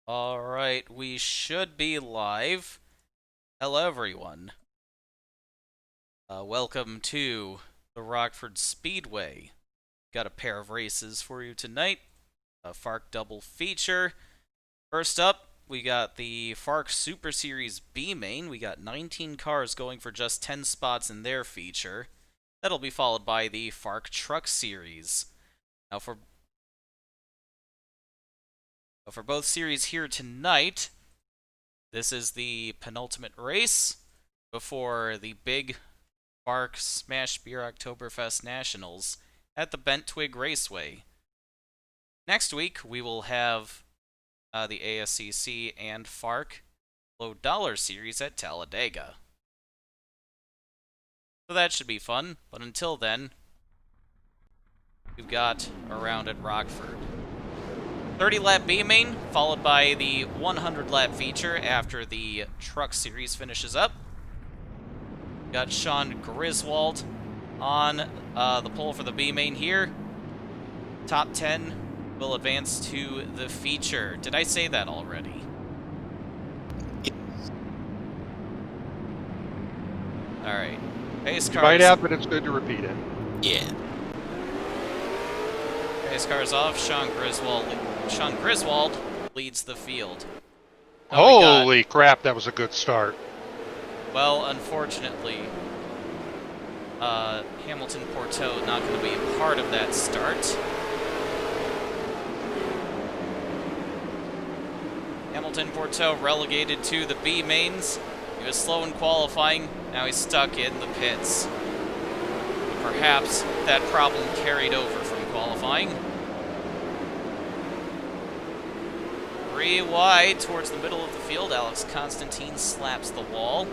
Alright, we should be live. Hello, everyone. Welcome to the Rockford Speedway. Got a pair of races for you tonight. A FARC double feature. First up, we got the FARC Super Series B main. We got 19 cars going for just 10 spots in their feature. That'll be followed by the FARC Truck Series. Now, for both series here tonight, this is the penultimate race before the big FARC Smash Beer Oktoberfest Nationals at the Bent Twig Raceway. Next week, we will have the ASCC and FARC Low Dollar Series at Talladega. So that should be fun, but until then, we've got a round at Rockford. 30-lap B main, followed by the 100-lap feature after the Truck Series finishes up. Got Sean Griswold on the pole for the B main here. Top 10 will advance to the feature. Did I say that already? Alright. Pace cars. You might have, but it's good to repeat it. Yeah. Pace cars off. Sean Griswold leads the field. Holy crap, that was a good start. Well, unfortunately, Hamilton Porteau not going to be a part of that start. Hamilton Porteau relegated to the B mains. He was slow in qualifying, now he's stuck in the pits. Perhaps that problem carried over from qualifying. 3 wide towards the middle of the field. Alex Constantine slaps the wall.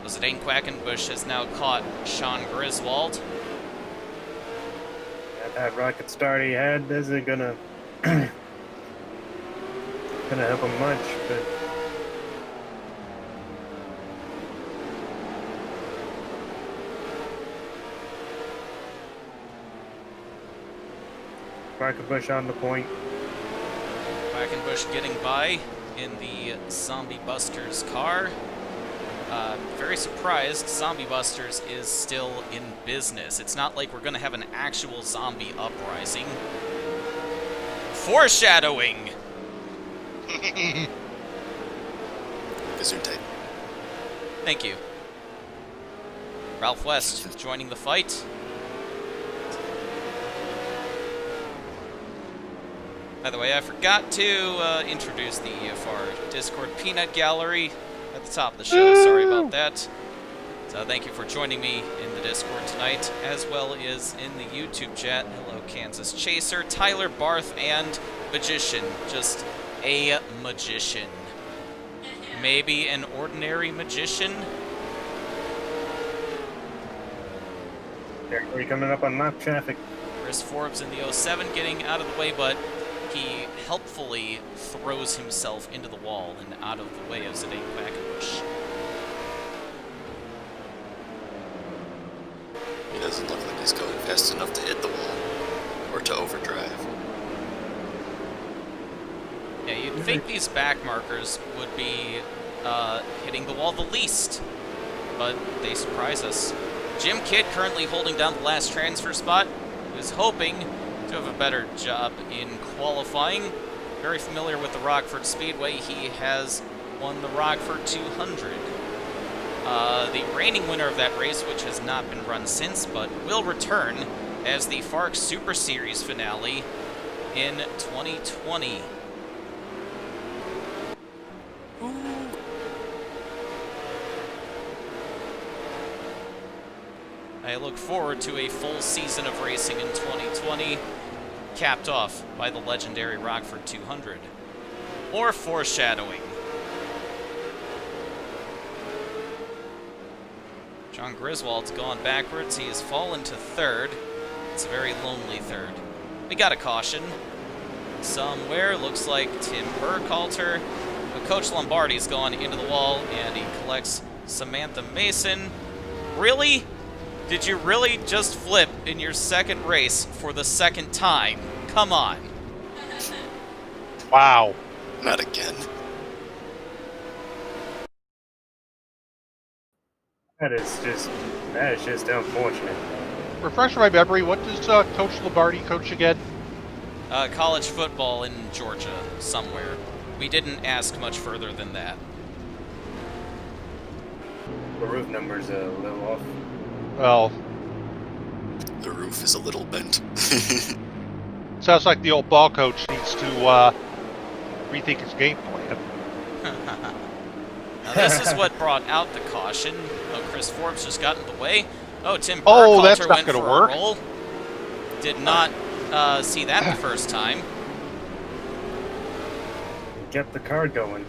Zidane Quackenbush has now caught Sean Griswold. That rocket start he had isn't gonna help him much, but Quackenbush on the point. Quackenbush getting by in the Zombie Busters car. Very surprised Zombie Busters is still in business. It's not like we're going to have an actual zombie uprising. Foreshadowing! Gesundheit. Thank you. Ralph West joining the fight. By the way, I forgot to introduce the EFR Discord Peanut Gallery at the top of the show. Sorry about that. So thank you for joining me in the Discord tonight, as well as in the YouTube chat. Hello, Kansas Chaser, Tyler Barth, and Magician. Just a magician. Maybe an ordinary magician? They're coming up on lap traffic. Chris Forbes in the 07 getting out of the way, but he helpfully throws himself into the wall and out of the way of Zidane Quackenbush. He doesn't look like he's going fast enough to hit the wall or to overdrive. Yeah, you'd think these back markers would be hitting the wall the least, but they surprise us. Jim Kidd currently holding down the last transfer spot. He was hoping to have a better job in qualifying. Very familiar with the Rockford Speedway. He has won the Rockford 200. The reigning winner of that race, which has not been run since, but will return as the FARC Super Series finale in 2020. I look forward to a full season of racing in 2020, capped off by the legendary Rockford 200. More foreshadowing. John Griswold's gone backwards. He has fallen to third. It's a very lonely third. We got a caution somewhere. Looks like Tim Burkhalter. But Coach Lombardi's gone into the wall, and he collects Samantha Mason. Really? Did you really just flip in your second race for the second time? Come on. Wow. Not again. That is just unfortunate. Refresh my memory, what does Coach Lombardi coach again? College football in Georgia, somewhere. We didn't ask much further than that. The roof number's a little off. Well, The roof is a little bent. sounds like the old ball coach needs to rethink his game plan. Now this is what brought out the caution. Oh, Chris Forbes just got in the way. Oh, Tim Oh, that's Burkhalter not went gonna for work. a roll. Did not see that the first time. Get the car going.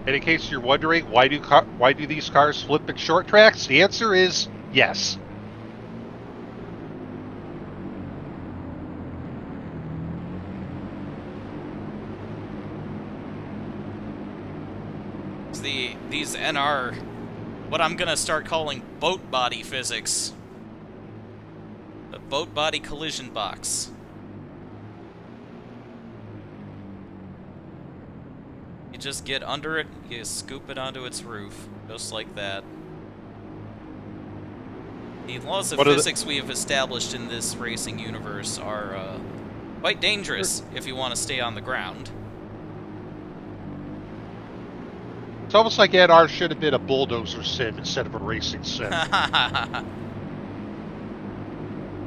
And in case you're wondering, why do these cars flip at short tracks? The answer is yes. These NR, what I'm gonna start calling boat body physics. The boat body collision box. You just get under it, you scoop it onto its roof, just like that. The laws of physics we have established in this racing universe are quite dangerous if you want to stay on the ground. It's almost like NR should have been a bulldozer sim instead of a racing sim.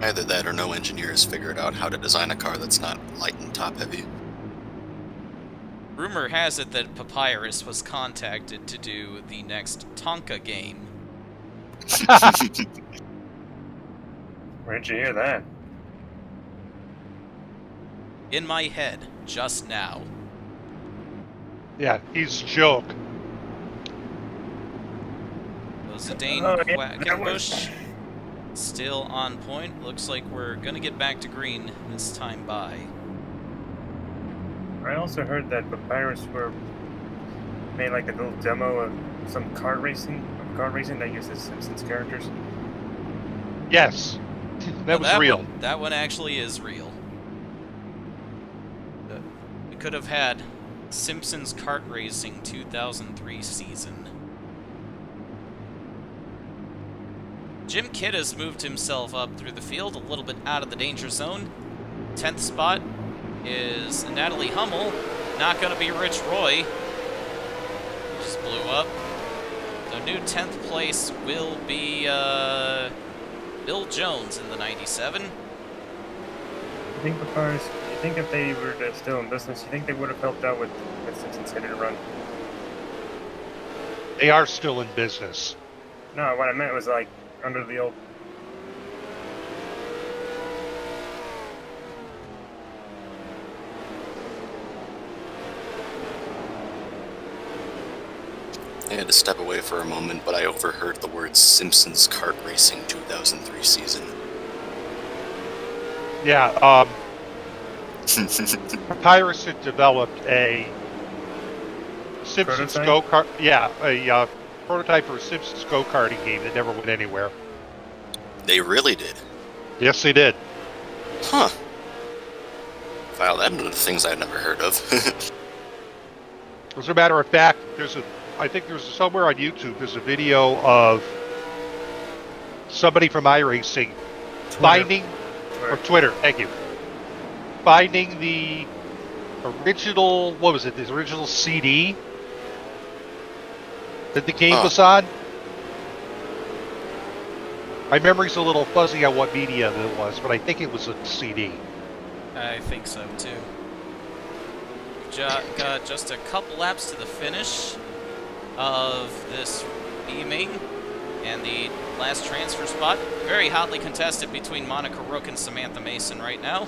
Either that or no engineer has figured out how to design a car that's not light and top heavy. Rumor has it that Papyrus was contacted to do the next Tonka game. Where'd you hear that? In my head, just now. Yeah, he's a joke. Zidane Oh, yeah, that was- Quackenbush still on point. Looks like we're gonna get back to green this time by. I also heard that Papyrus made like a little demo of some kart racing that uses Simpsons characters. Yes, that was real. That one actually is real. We could have had Simpsons Kart Racing 2003 season. Jim Kidd has moved himself up through the field, a little bit out of the danger zone. 10th spot is Natalie Hummel. Not going to be Rich Roy. Just blew up. The new 10th place will be Bill Jones in the 97. You think Papyrus? You think if they were still in business, you think they would have helped out with Simpsons Hit and Run? They are still in business. No, what I meant was like under the old. I had to step away for a moment, but I overheard the words Simpsons Kart Racing 2003 season. Yeah, Papyrus had developed a Simpsons Prototype? go-kart. Yeah, a prototype for a Simpsons go-karting game that never went anywhere. They really did. Yes, they did. Huh. Wow, that's one of the things I've never heard of. As a matter of fact, I think there's somewhere on YouTube, there's a video of somebody from iRacing finding, or Twitter, thank you, finding the original, what was it, the original CD that the game was on. My memory's a little fuzzy on what media it was, but I think it was a CD. I think so, too. Got just a couple laps to the finish of this beaming, and the last transfer spot. Very hotly contested between Monica Rook and Samantha Mason right now.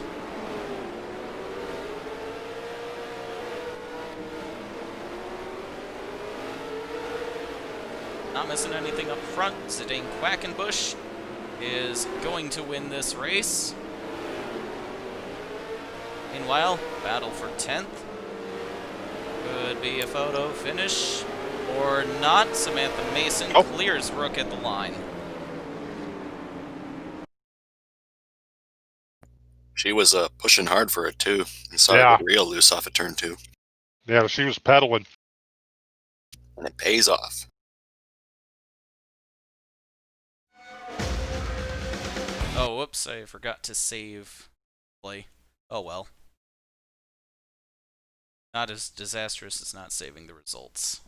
Not missing anything up front. Zidane Quackenbush is going to win this race. Meanwhile, battle for 10th. Could be a photo finish or not. Samantha Mason clears Rook at the line. She was pushing hard for it, too. And saw her Yeah. get real loose off of turn 2. Yeah, she was pedaling. And it pays off. Oh, whoops, I forgot to save play. Oh well. Not as disastrous as not saving the results.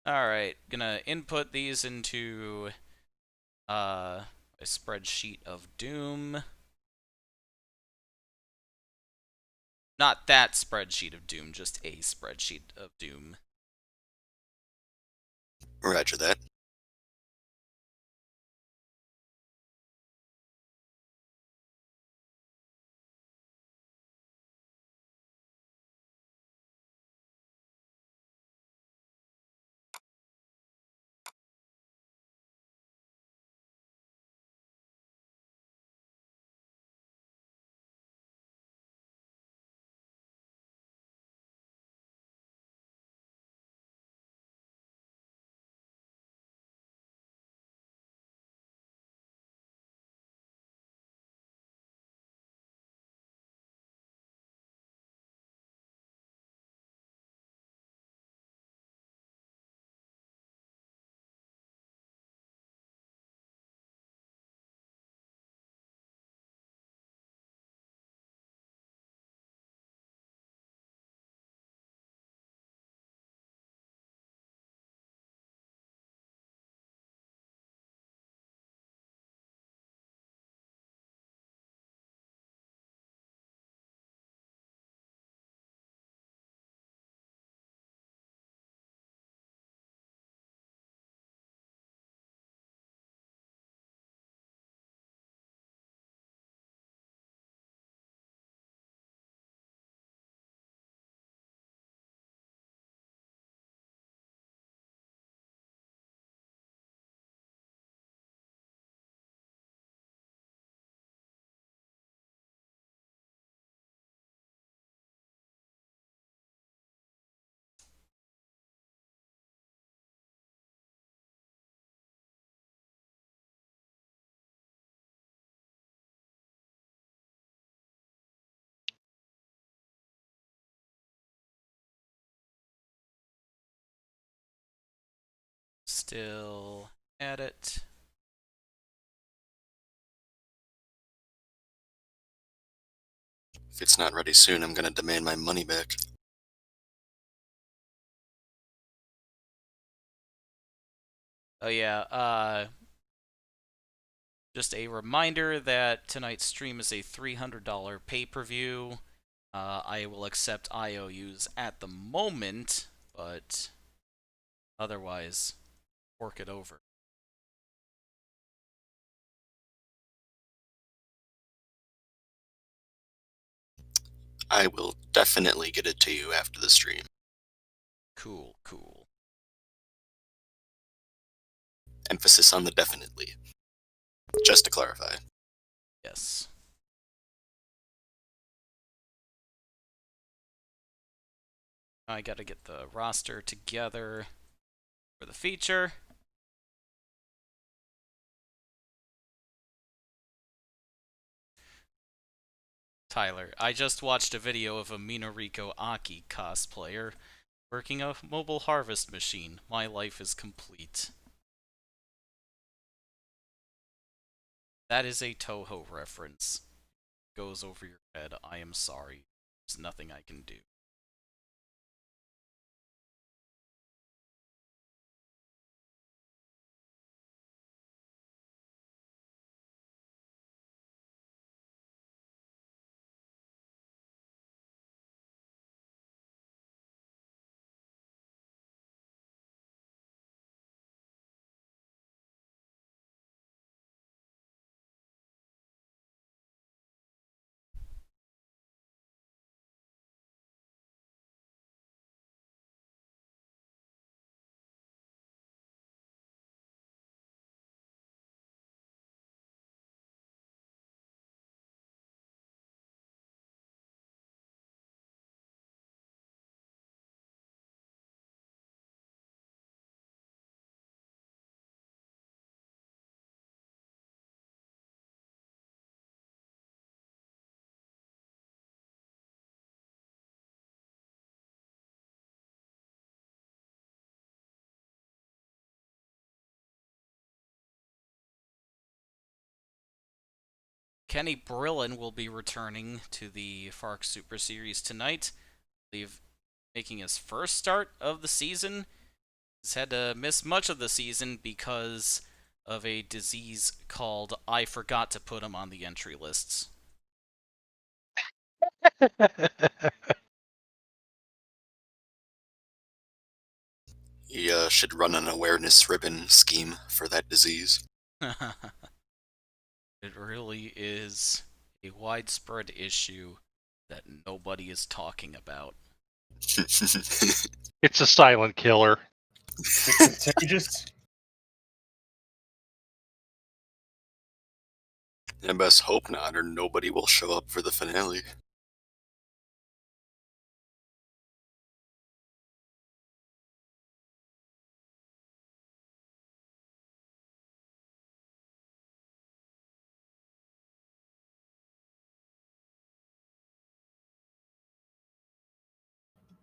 Alright, gonna input these into a spreadsheet of doom. Not that spreadsheet of doom, just a spreadsheet of doom. Roger that. Still at it. If it's not ready soon, I'm gonna demand my money back. Oh yeah, just a reminder that tonight's stream is a $300 pay-per-view. I will accept IOUs at the moment, but otherwise, fork it over. I will definitely get it to you after the stream. Cool, cool. Emphasis on the definitely. Just to clarify. Yes. I gotta get the roster together for the feature. Tyler, I just watched a video of a Minoriko Aki cosplayer working a mobile harvest machine. My life is complete. That is a Toho reference. Goes over your head. I am sorry. There's nothing I can do. Kenny Brillin will be returning to the FARC Super Series tonight. I believe making his first start of the season. He's had to miss much of the season because of a disease called I forgot to put him on the entry lists. He should run an awareness ribbon scheme for that disease. It really is a widespread issue that nobody is talking about. It's a silent killer. It's contagious. I best hope not, or nobody will show up for the finale.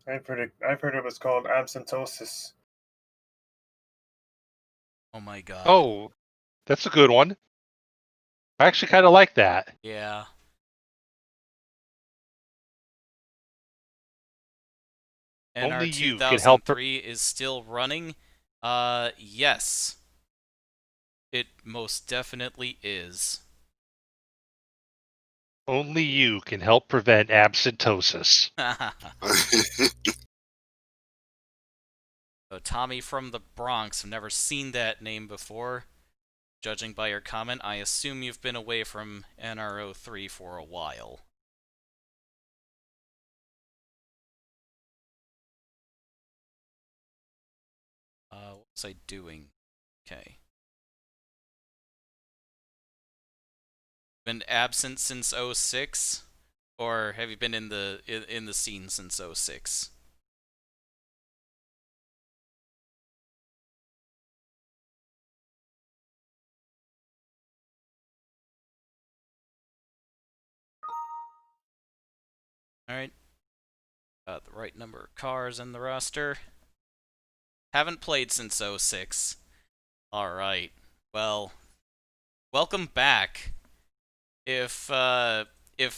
I've heard it was called absentosis. Oh my god. Oh, that's a good one. I actually kind of like that. Yeah. Only you can help NR2003 is still running. Yes. It most definitely is. Only you can help prevent absentosis. So Tommy from the Bronx, I've never seen that name before. Judging by your comment, I assume you've been away from NR03 for a while. What was I doing? Okay. Been absent since 06? Or have you been in the scene since 06? Alright. Got the right number of cars in the roster. Haven't played since 06. Alright. Well, welcome back. If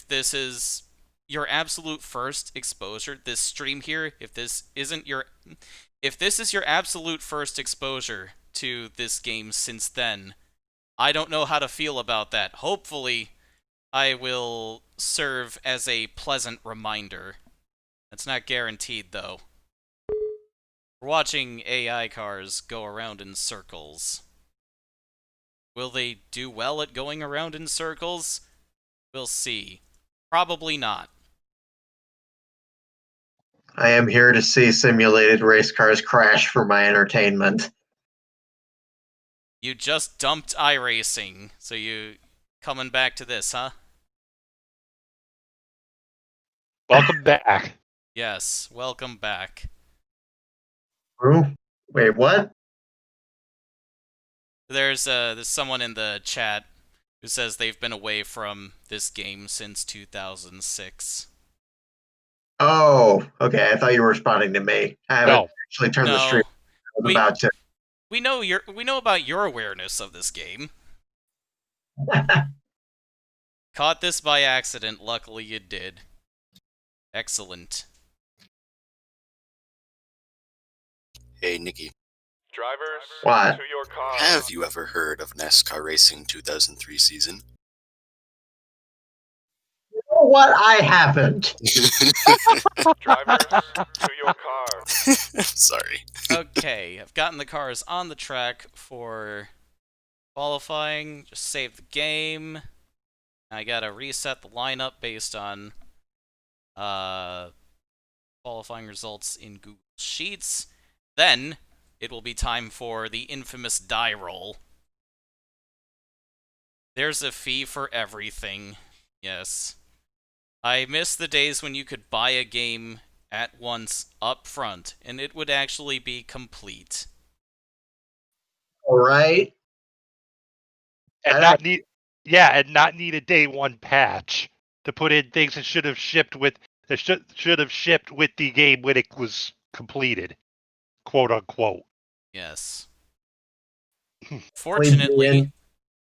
this is your absolute first exposure, this stream here, if this is your absolute first exposure to this game since then, I don't know how to feel about that. Hopefully, I will serve as a pleasant reminder. That's not guaranteed, though. We're watching AI cars go around in circles. Will they do well at going around in circles? We'll see. Probably not. I am here to see simulated race cars crash for my entertainment. You just dumped iRacing, so you coming back to this, huh? Welcome back. Yes, welcome back. Who? Wait, what? There's someone in the chat who says they've been away from this game since 2006. Oh, okay. I thought you were responding to me. I haven't No. actually turned the stream. I was We- about to. We know about your awareness of this game. Caught this by accident, luckily you did. Excellent. Hey, Nikki, Drivers, What? to your car. have you ever heard of NASCAR Racing 2003 season? You know what? I haven't. Drivers, to your car. Sorry. Okay, I've gotten the cars on the track for qualifying. Just save the game. I gotta reset the lineup based on qualifying results in Google Sheets. Then it will be time for the infamous die roll. There's a fee for everything. Yes. I miss the days when you could buy a game at once up front, and it would actually be complete. All right. And not need a day one patch to put in things that should have shipped with the game when it was completed, quote unquote. Yes. Please be in.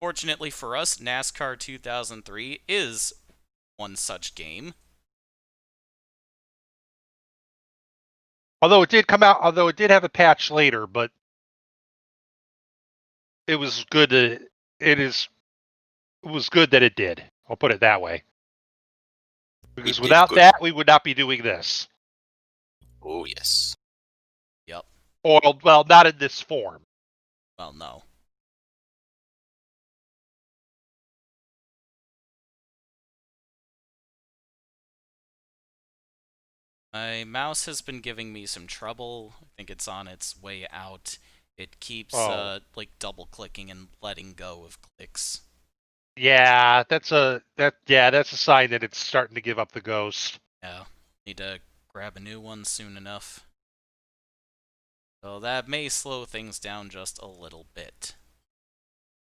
Fortunately for us, NASCAR 2003 is one such game. Although it did come out, although it did have a patch later, but it was good. It was good that it did. I'll put it that way. Because It did without good. that, we would not be doing this. Oh, yes. Yep. Or, well, not in this form. Well, no. My mouse has been giving me some trouble. I think it's on its way out. It keeps, like, double-clicking and letting go of clicks. Yeah, that's a sign that it's starting to give up the ghost. Yeah, need to grab a new one soon enough. So that may slow things down just a little bit.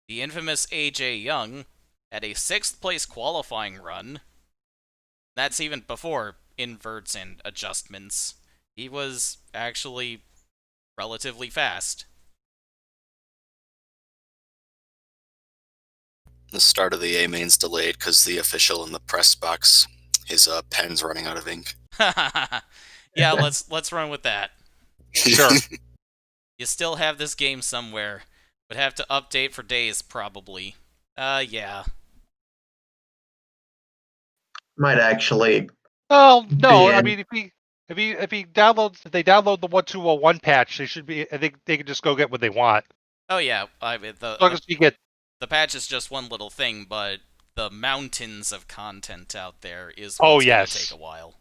The infamous AJ Young had a 6th place qualifying run. That's even before inverts and adjustments. He was actually relatively fast. The start of the A main's delayed because the official in the press box, his pen's running out of ink. Yeah, let's run with that. Sure. You still have this game somewhere. Would have to update for days, probably. Yeah. Might actually. Well, no. I in- mean, if they download the 1201 patch, they should be. I think they can just go get what they want. Oh yeah, As long as you get. the patch is just one little thing, but the mountains of content out there is Oh, what's gonna yes. take a while.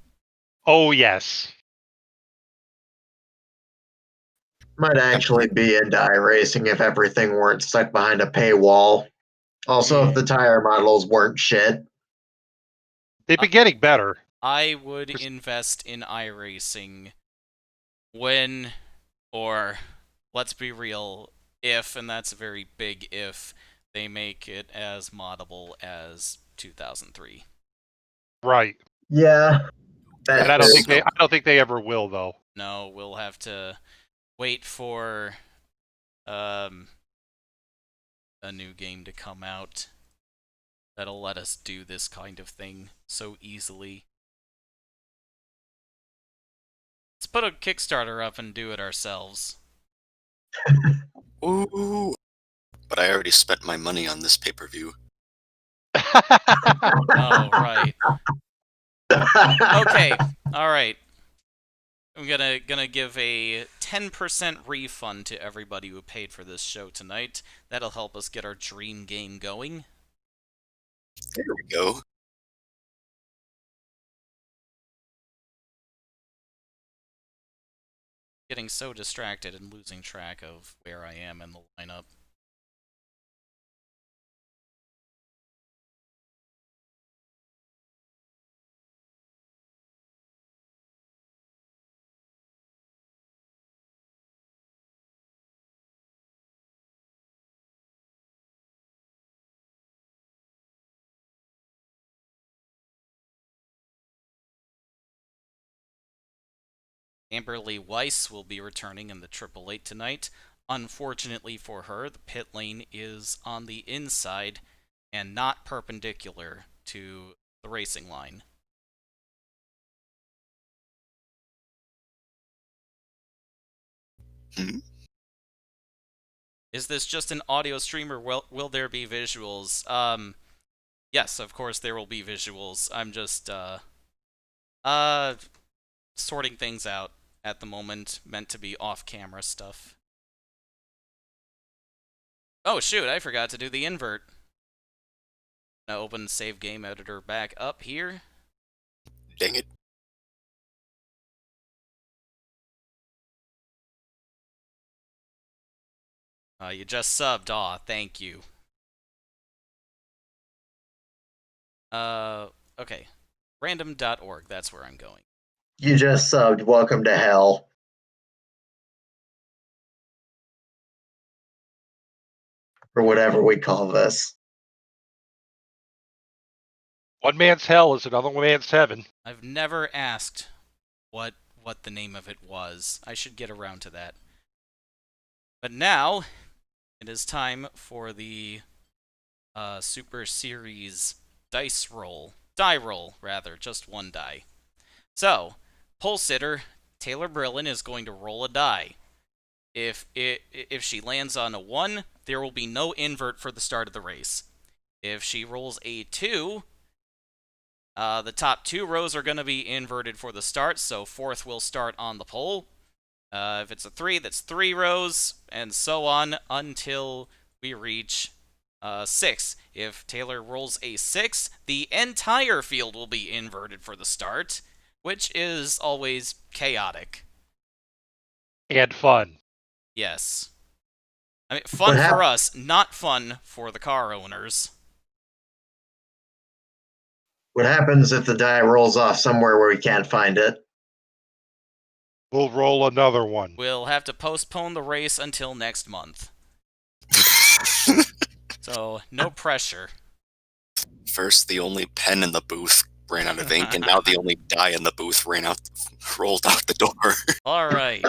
Oh yes. Might actually be into iRacing if everything weren't stuck behind a paywall. Also, if the tire models weren't shit. They've been getting better. I would invest in iRacing when, or let's be real, if, and that's a very big if, they make it as moddable as 2003. Right. Yeah. And I don't think they ever will though. No, we'll have to wait for a new game to come out that'll let us do this kind of thing so easily. Let's put a Kickstarter up and do it ourselves. Ooh. But I already spent my money on this pay-per-view. Oh, right. Okay, alright. I'm gonna give a 10% refund to everybody who paid for this show tonight. That'll help us get our dream game going. There we go. Getting so distracted and losing track of where I am in the lineup. Amberly Weiss will be returning in the 888 tonight. Unfortunately for her, the pit lane is on the inside and not perpendicular to the racing line. Hmm? Is this just an audio stream or will there be visuals? Yes, of course there will be visuals. I'm just sorting things out at the moment, meant to be off-camera stuff. Oh shoot, I forgot to do the invert. Now open save game editor back up here. Dang it. You just subbed, aw, thank you. Okay. Random.org, that's where I'm going. You just subbed. Welcome to hell. Or whatever we call this. One man's hell is another man's heaven. I've never asked what the name of it was. I should get around to that. But now, it is time for the Super Series dice roll. Die roll, rather. Just one die. So, pole sitter Taylor Brillin is going to roll a die. If she lands on a 1, there will be no invert for the start of the race. If she rolls a 2, the top 2 rows are going to be inverted for the start, so 4th will start on the pole. If it's a 3, that's 3 rows, and so on until we reach 6. If Taylor rolls a 6, the entire field will be inverted for the start, which is always chaotic. And fun. Yes. I mean, fun for us, not fun for the car owners. What happens if the die rolls off somewhere where we can't find it? We'll roll another one. We'll have to postpone the race until next month. So, no pressure. First, the only pen in the booth ran out of ink, and now the only die in the booth rolled out the door. All right.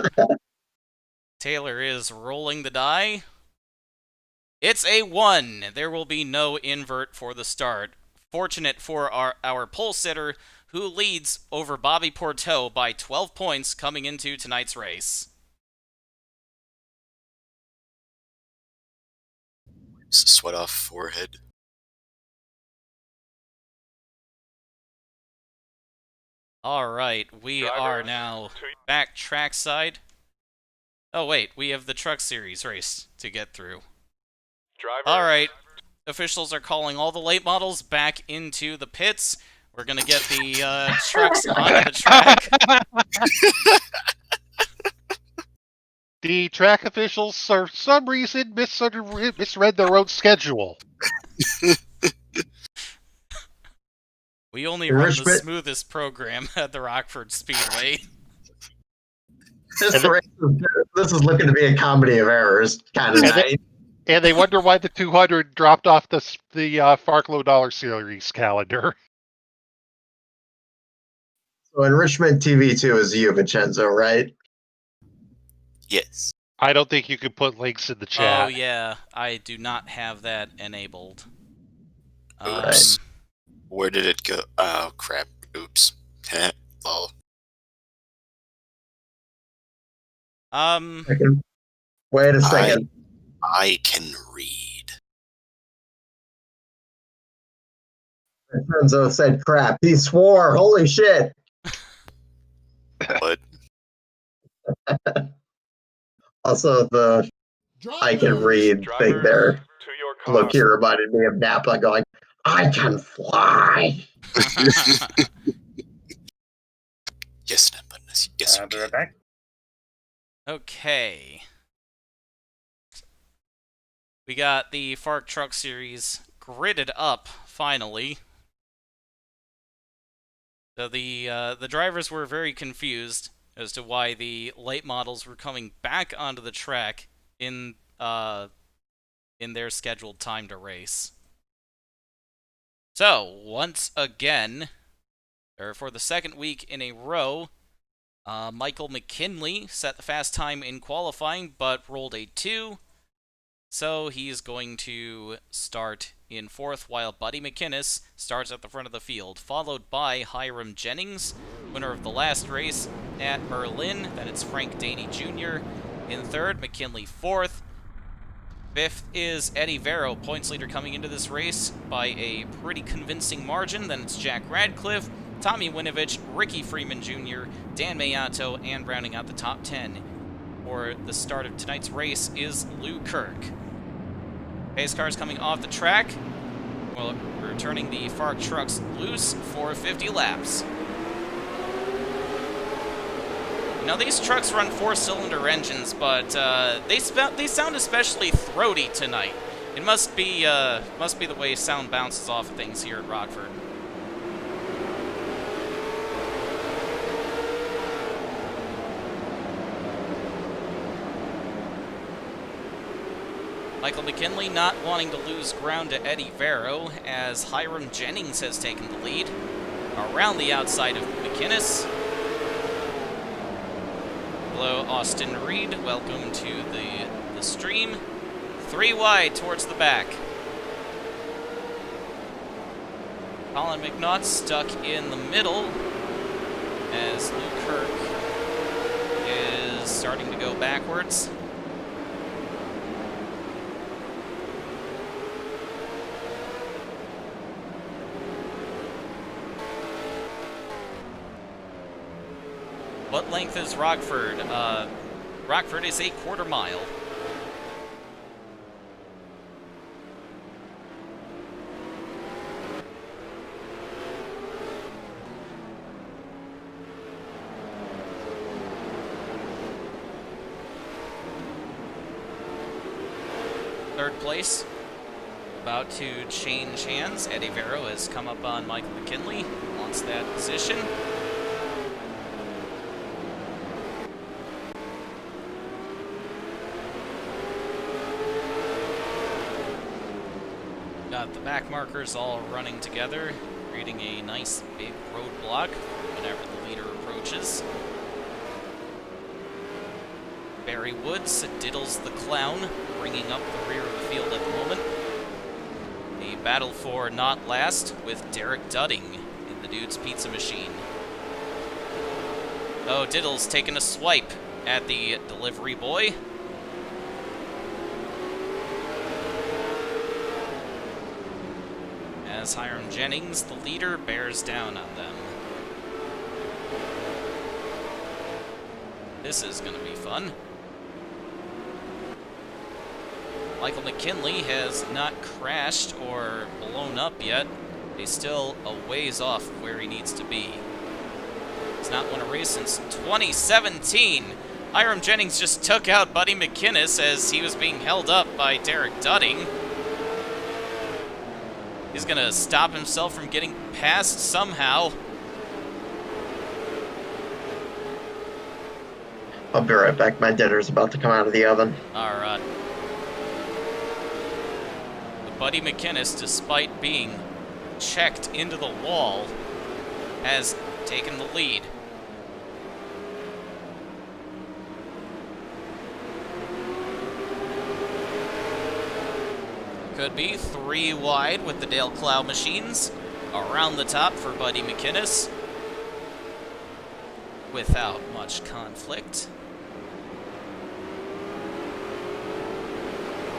Taylor is rolling the die. It's a 1. There will be no invert for the start. Fortunate for our pole sitter, who leads over Bobby Porteau by 12 points coming into tonight's race. Sweat off forehead. All right, we are now back trackside. Oh wait, we have the Truck Series race to get through. All right, officials are calling all the late models back into the pits. We're gonna get the trucks onto the track. The track officials, for some reason, misread their own schedule. We only run the smoothest program at the Rockford Speedway. This is looking to be a comedy of errors, kind of nice. And they wonder why the 200 dropped off the FARC Low Dollar Series calendar. So Enrichment TV2 is you, Vincenzo, right? Yes. I don't think you could put links in the chat. Oh yeah, I do not have that enabled. Oops. Where did it go? Oh crap. Oops. Lol. Wait a second. I can read. Vincenzo said crap. He swore. Holy shit. What? Also, the I can read thing there. Look here reminded me of Napa going, I can fly. Yes, Napa. Yes, I'll be right back. Okay. We got the FARC Truck Series gridded up, finally. So the drivers were very confused as to why the late models were coming back onto the track in their scheduled time to race. So, once again, or for the second week in a row, Michael McKinley set the fast time in qualifying, but rolled a 2. So he's going to start in 4th, while Buddy McInnes starts at the front of the field, followed by Hiram Jennings, winner of the last race at Merlin. Then it's Frank Daney Jr. in 3rd, McKinley 4th. 5th is Eddie Vero, points leader coming into this race by a pretty convincing margin. Then it's Jack Radcliffe, Tommy Winovich, Ricky Freeman Jr., Dan Mayato, and rounding out the top 10 for the start of tonight's race is Lou Kirk. Pace cars coming off the track. Well, we're turning the FARC trucks loose for 50 laps. Now, these trucks run 4-cylinder engines, but they sound especially throaty tonight. It must be the way sound bounces off of things here at Rockford. Michael McKinley not wanting to lose ground to Eddie Vero, as Hiram Jennings has taken the lead around the outside of McInnes. Hello, Austin Reed. Welcome to the stream. 3 wide towards the back. Colin McNaught stuck in the middle as Luke Kirk is starting to go backwards. What length is Rockford? Rockford is a quarter mile. Third place, about to change hands. Eddie Vero has come up on Michael McKinley, wants that position. Got the back markers all running together, creating a nice big roadblock whenever the leader approaches. Barry Woods diddles the clown, bringing up the rear of the field at the moment. A battle for not last with Derek Dudding in the Dude's Pizza Machine. Oh, Diddle's taking a swipe at the delivery boy. As Hiram Jennings, the leader, bears down on them. This is going to be fun. Michael McKinley has not crashed or blown up yet. He's still a ways off of where he needs to be. He's not won a race since 2017. Hiram Jennings just took out Buddy McInnes as he was being held up by Derek Dudding. He's going to stop himself from getting past somehow. I'll be right back. My dinner's about to come out of the oven. All right. Buddy McInnes, despite being checked into the wall, has taken the lead. Could be 3 wide with the Dale Clow machines around the top for Buddy McInnes without much conflict.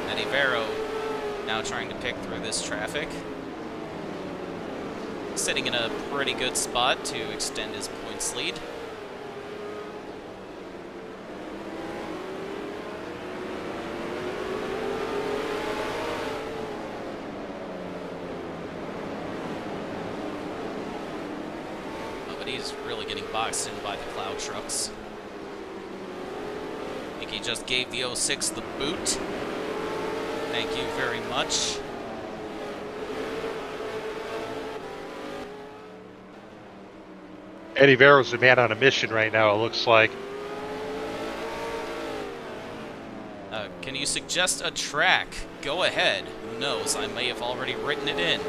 Eddie Vero now trying to pick through this traffic. Sitting in a pretty good spot to extend his points lead. He's really getting boxed in by the Cloud trucks. I think he just gave the 06 the boot. Thank you very much. Eddie Vero's the man on a mission right now, it looks like. Can you suggest a track? Go ahead. Who knows? I may have already written it in.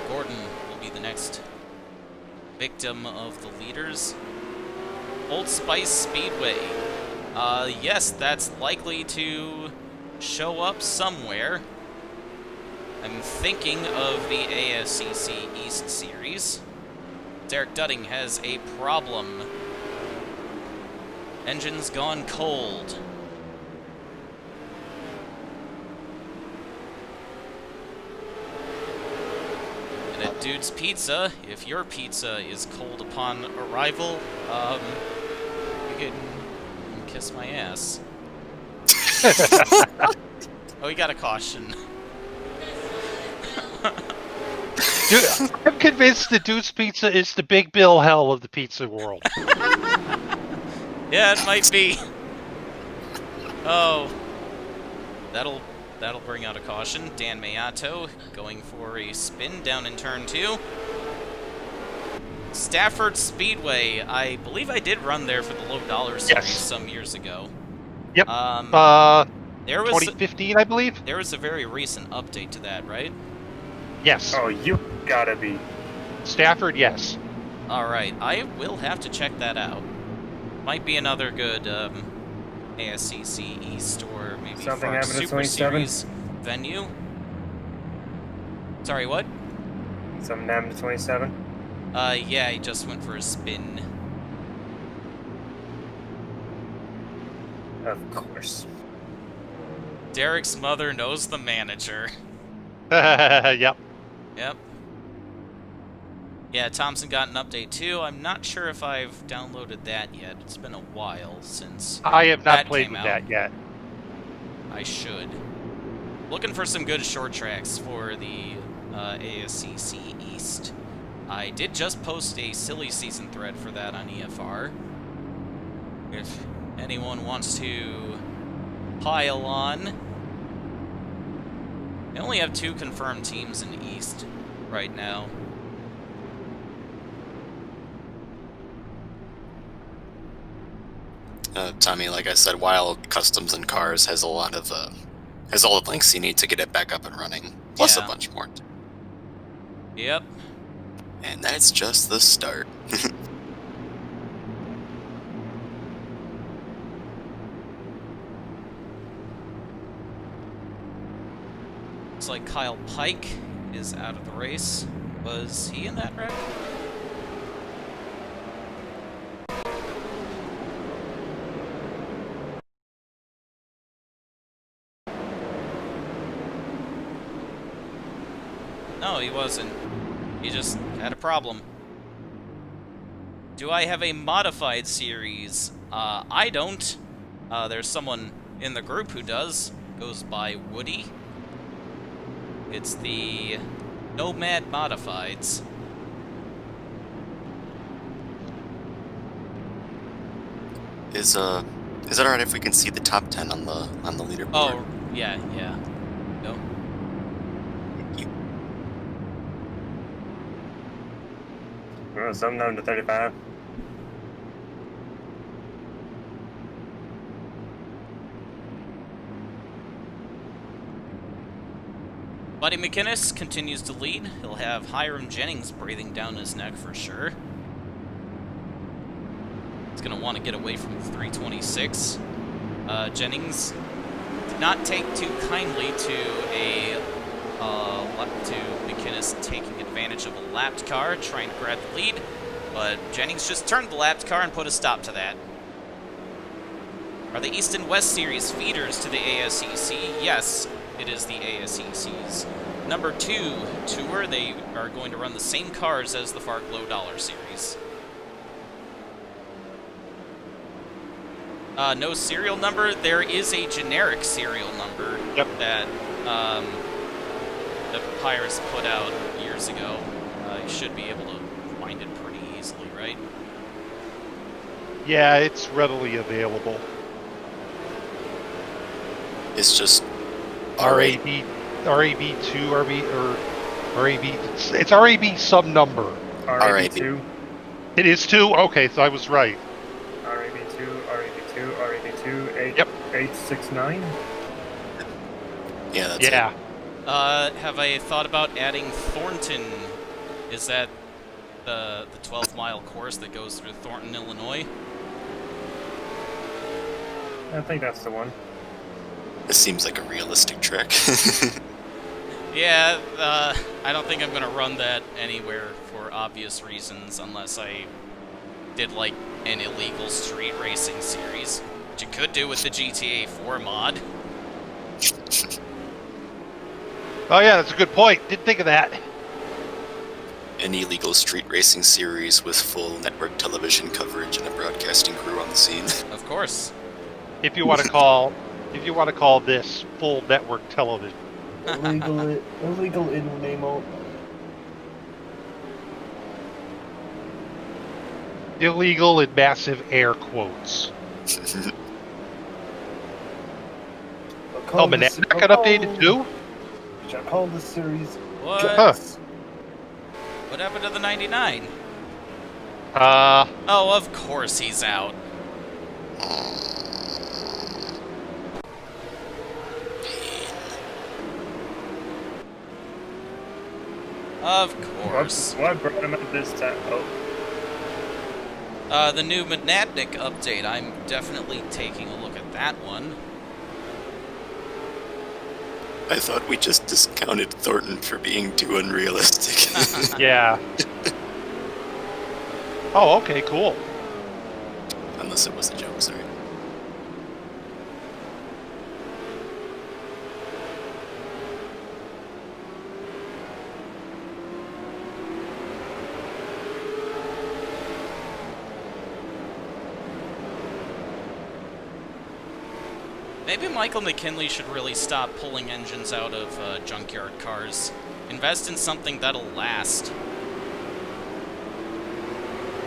Gordon will be the next victim of the leaders. Old Spice Speedway. Yes, that's likely to show up somewhere. I'm thinking of the ASCC East Series. Derek Dudding has a problem. Engine's gone cold. At Dude's Pizza, if your pizza is cold upon arrival, you can kiss my ass. Oh, we got a caution. Dude, I'm convinced that Dude's Pizza is the Big Bill hell of the pizza world. Yeah, it might be. Oh, that'll bring out a caution. Dan Mayato going for a spin down in turn 2. Stafford Speedway. I believe I did run there for the low dollar series some years ago. Yep. There was 2015, I believe. There was a very recent update to that, right? Yes. Oh, you gotta be. Stafford, yes. Alright, I will have to check that out. Might be another good ASCC East or maybe Something FARC happened to Super 27? Series venue. Sorry, what? Something happened to 27? Yeah, he just went for a spin. Of course. Derek's mother knows the manager. Yep. Yep. Yeah, Thompson got an update too. I'm not sure if I've downloaded that yet. It's been a while since I have not that played came with out. that yet. I should. Looking for some good short tracks for the ASCC East. I did just post a silly season thread for that on EFR. If anyone wants to pile on. I only have 2 confirmed teams in the East right now. Tommy, like I said, Wild Customs and Cars has a lot of has all the links you need to get it back up and running, plus Yeah. a bunch more. Yep. And that's just the start. Looks like Kyle Pike is out of the race. Was he in that wreck? No, he wasn't. He just had a problem. Do I have a modified series? I don't. There's someone in the group who does. Goes by Woody. It's the Nomad Modifieds. Is it alright if we can see the top 10 on the leaderboard? Oh, yeah. No. You, Something happened to 35. Buddy McInnes continues to lead. He'll have Hiram Jennings breathing down his neck for sure. He's going to want to get away from 326. Jennings did not take too kindly to McInnes taking advantage of a lapped car, trying to grab the lead, but Jennings just turned the lapped car and put a stop to that. Are the East and West Series feeders to the ASCC? Yes, it is the ASCC's number 2 tour. They are going to run the same cars as the FARC Low Dollar Series. No serial number. There is a generic serial number that the Papyrus put out years ago. You should be able to find it pretty easily, right? Yeah, it's readily available. it's just RAB, RAB2, RAB, it's RAB some number. RAB2, It is 2? Okay, so I was right. RAB2, 869. Yeah, that's Yeah. Have I thought about adding Thornton? Is that the 12-mile course that goes through Thornton, Illinois? I think that's the one. it. This seems like a realistic trick. Yeah, I don't think I'm going to run that anywhere for obvious reasons unless I did, like, an illegal street racing series, which you could do with the GTA 4 mod. Oh yeah, that's a good point. Didn't think of that. An illegal street racing series with full network television coverage and a broadcasting crew on the scene. Of course. If you want to call this full network television. Illegal in name only. Illegal in massive air quotes. Oh, Manat got updated too? I call this series What? Huh. What happened to the 99? Uh, Oh, of course he's out. Of course. What brought him up this time? Oh, The new Monadnick update. I'm definitely taking a look at that one. I thought we just discounted Thornton for being too unrealistic. Yeah. Oh, okay, cool. Unless it was a joke, sorry. Maybe Michael McKinley should really stop pulling engines out of junkyard cars. Invest in something that'll last.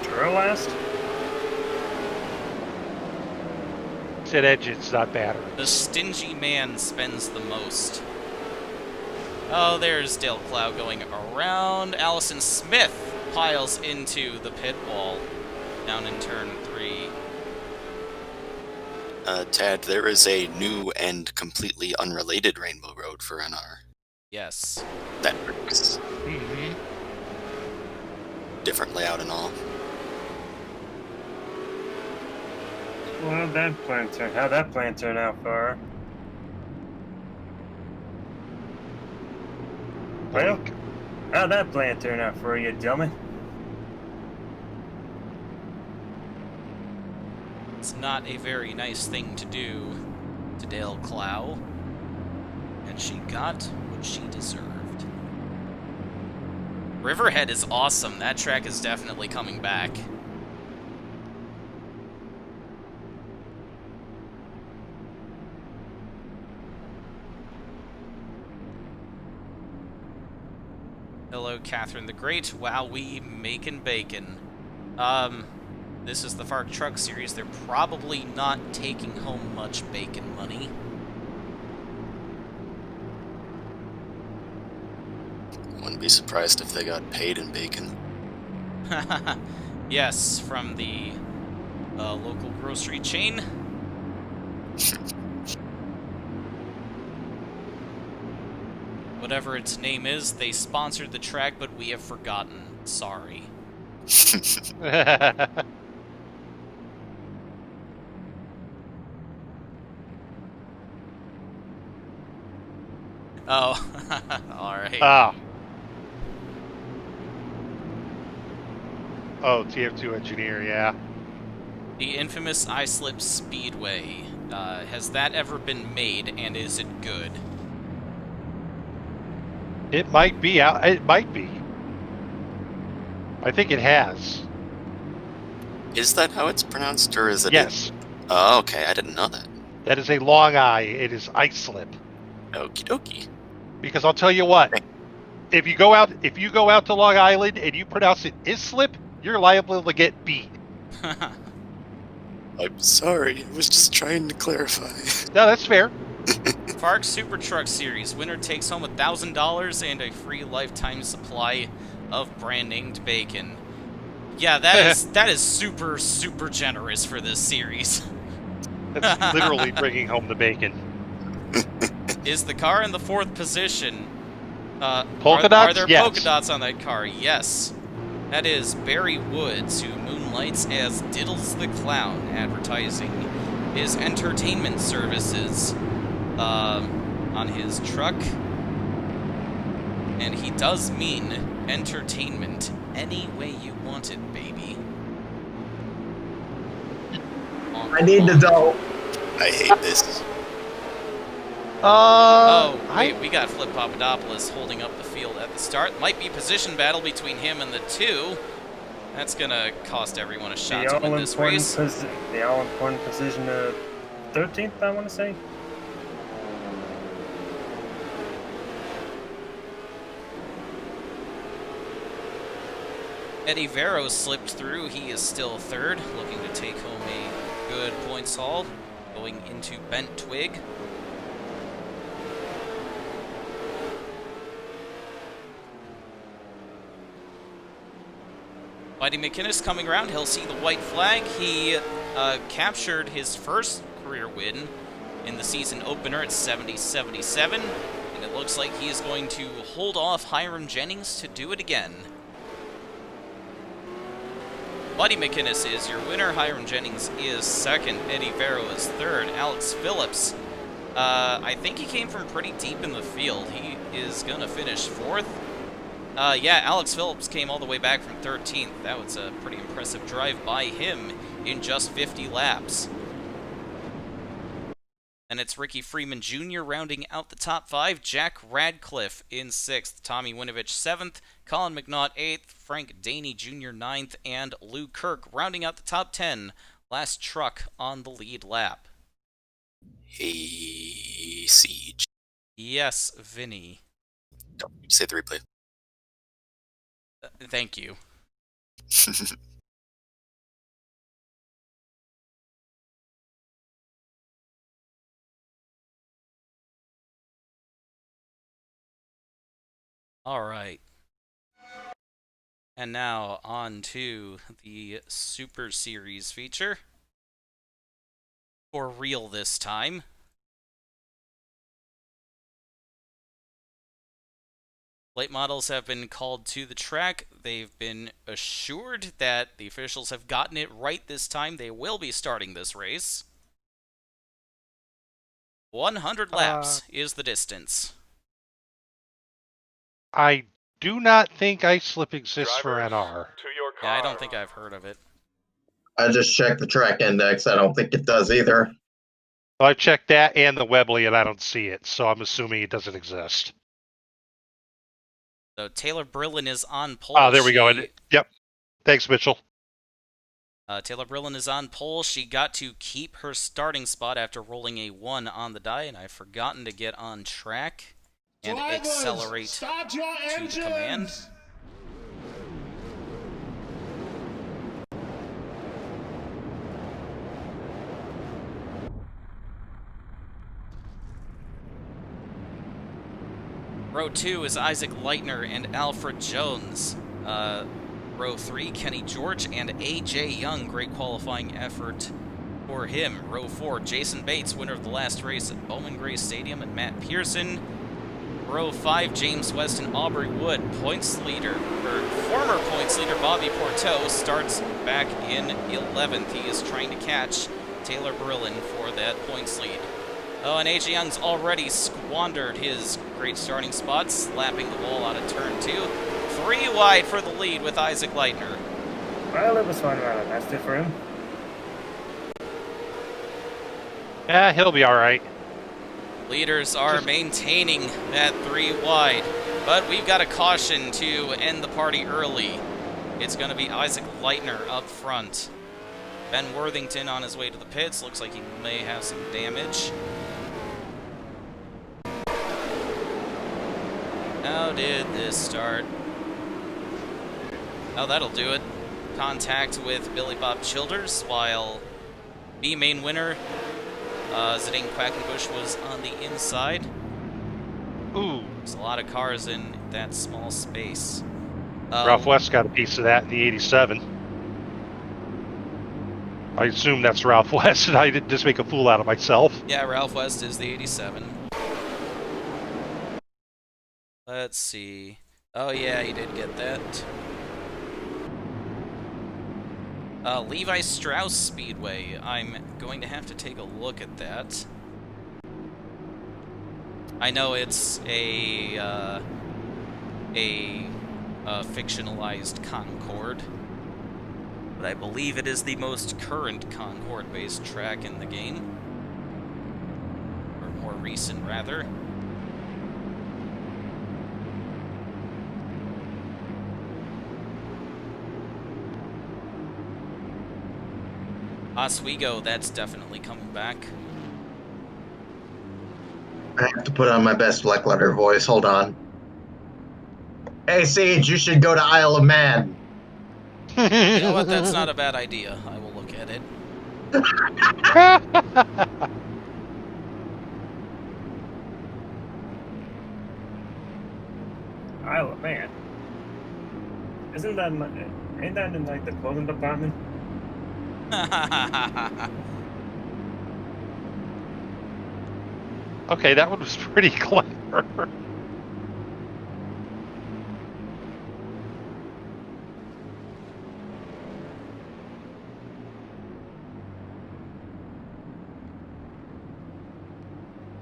Duralast? Said engines, not batteries. The stingy man spends the most. Oh, there's Dale Clow going around. Allison Smith piles into the pit wall down in turn 3. Tad, there is a new and completely unrelated Rainbow Road for NR. Yes. That works. Mm-hmm. Different layout and all. Well, how'd that plan turn out for her? Well, how'd that plan turn out for you, dummy? It's not a very nice thing to do to Dale Clow. And she got what she deserved. Riverhead is awesome. That track is definitely coming back. Hello, Catherine the Great. Wow, we making bacon. This is the FARC Truck Series. They're probably not taking home much bacon money. Wouldn't be surprised if they got paid in bacon. Yes, from the local grocery chain. Whatever its name is, they sponsored the track, but we have forgotten. Sorry. Oh, alright. Oh, TF2 engineer, yeah. The infamous iSlip Speedway. Has that ever been made, and is it good? It might be out. It might be. I think it has. Is that how it's pronounced, or is it? Yes. Oh, okay. I didn't know that. That is a long I. It is iSlip. Okie dokie. Because I'll tell you what, if you go out to Long Island and you pronounce it Islip, you're liable to get beat. I'm sorry. I was just trying to clarify. No, that's fair. FARC Super Truck Series. Winner takes home $1,000 and a free lifetime supply of brand-named bacon. Yeah, that is super, super generous for this series. That's literally bringing home the bacon. Is the car in the 4th position? Polka Are dots? there Yes. polka dots on that car? Yes. That is Barry Woods, who moonlights as Diddles the Clown, advertising his entertainment services on his truck. And he does mean entertainment any way you want it, baby. I need to know. I hate this. Oh, wait, we got Flip Papadopoulos holding up the field at the start. Might be position battle between him and the 2. That's gonna cost everyone a shot to win this race. The all-important position of 13th, I want to say. Eddie Vero slipped through. He is still 3rd, looking to take home a good points haul, going into Bent Twig. Whitey McInnes coming around. He'll see the white flag. He captured his first career win in the season opener at 70-77. And And it looks like he's going to hold off Hiram Jennings to do it again. Buddy McInnes is your winner. Hiram Jennings is second. Eddie Farrow is third. Alex Phillips, I think he came from pretty deep in the field. He is going to finish fourth. Yeah, Alex Phillips came all the way back from 13th. That was a pretty impressive drive by him in just 50 laps. And it's Ricky Freeman Jr. rounding out the top 5. Jack Radcliffe in 6th. Tommy Winovich 7th. Colin McNaught 8th. Frank Daney Jr. 9th. And Lou Kirk rounding out the top 10. Last truck on the lead lap. Hey, Siege. Yes, Vinny. Don't say the replay. Thank you. All right. And now on to the Super Series feature. For real this time. Late models have been called to the track. They've been assured that the officials have gotten it right this time. They will be starting this race. 100 laps is the distance. I do not think ice slip exists for Drivers, NR. to your car. Yeah, I don't think I've heard of it. I just checked the track index. I don't think it does either. Well, I checked that and the Webley, and I don't see it, so I'm assuming it doesn't exist. So Taylor Brillin is on pole. Oh, there we go. Yep. Thanks, Mitchell. Taylor Brillin is on pole. She got to keep her starting spot after rolling a 1 on the die, and I've forgotten to get on track and accelerate to the command. Row 2 is Isaac Leitner and Alfred Jones. Row 3, Kenny George and A.J. Young. Great qualifying effort for him. Row 4, Jason Bates, winner of the last race at Bowman Gray Stadium, and Matt Pearson. Row 5, James West and Aubrey Wood. Former points leader Bobby Porteau starts back in 11th. He is trying to catch Taylor Brillin for that points lead. Oh, and A.J. Young's already squandered his great starting spots, slapping the wall out of turn 2. 3 wide for the lead with Isaac Leitner. Well, it was fun while it lasted for him. Yeah, he'll be all right. Leaders are maintaining that 3 wide, but we've got a caution to end the party early. It's going to be Isaac Leitner up front. Ben Worthington on his way to the pits. Looks like he may have some damage. How did this start? Oh, that'll do it. Contact with Billy Bob Childers, while B main winner Zidane Quackenbush was on the inside. Ooh. There's a lot of cars in that small space. Ralph West got a piece of that in the 87. I assume that's Ralph West, and I didn't just make a fool out of myself. Yeah, Ralph West is the 87. Let's see. Oh yeah, he did get that. Levi Strauss Speedway. I'm going to have to take a look at that. I know it's a fictionalized Concorde, but I believe it is the most current Concorde-based track in the game. Or more recent, rather. Oswego, that's definitely coming back. I have to put on my best black letter voice. Hold on. Hey, Sage, you should go to Isle of Man. You know what? That's not a bad idea. I will look at it. Isle of Man. Isn't that ain't that in like the clothing department? Okay, that one was pretty clever.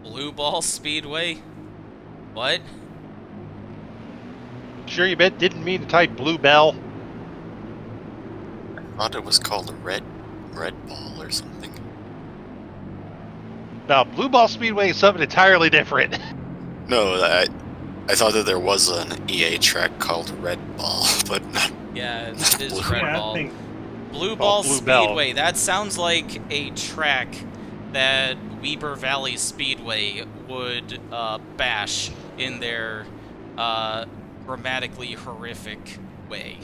Blue Ball Speedway? What? Sure you didn't mean to type Blue Bell? I thought it was called a red ball or something. No, Blue Ball Speedway is something entirely different. No, I thought that there was an EA track called Red Ball, but not. Yeah, it is Blue. Red Yeah, Ball. I think Blue Ball Blue Bell. Speedway, that sounds like a track that Weber Valley Speedway would bash in their grammatically horrific way.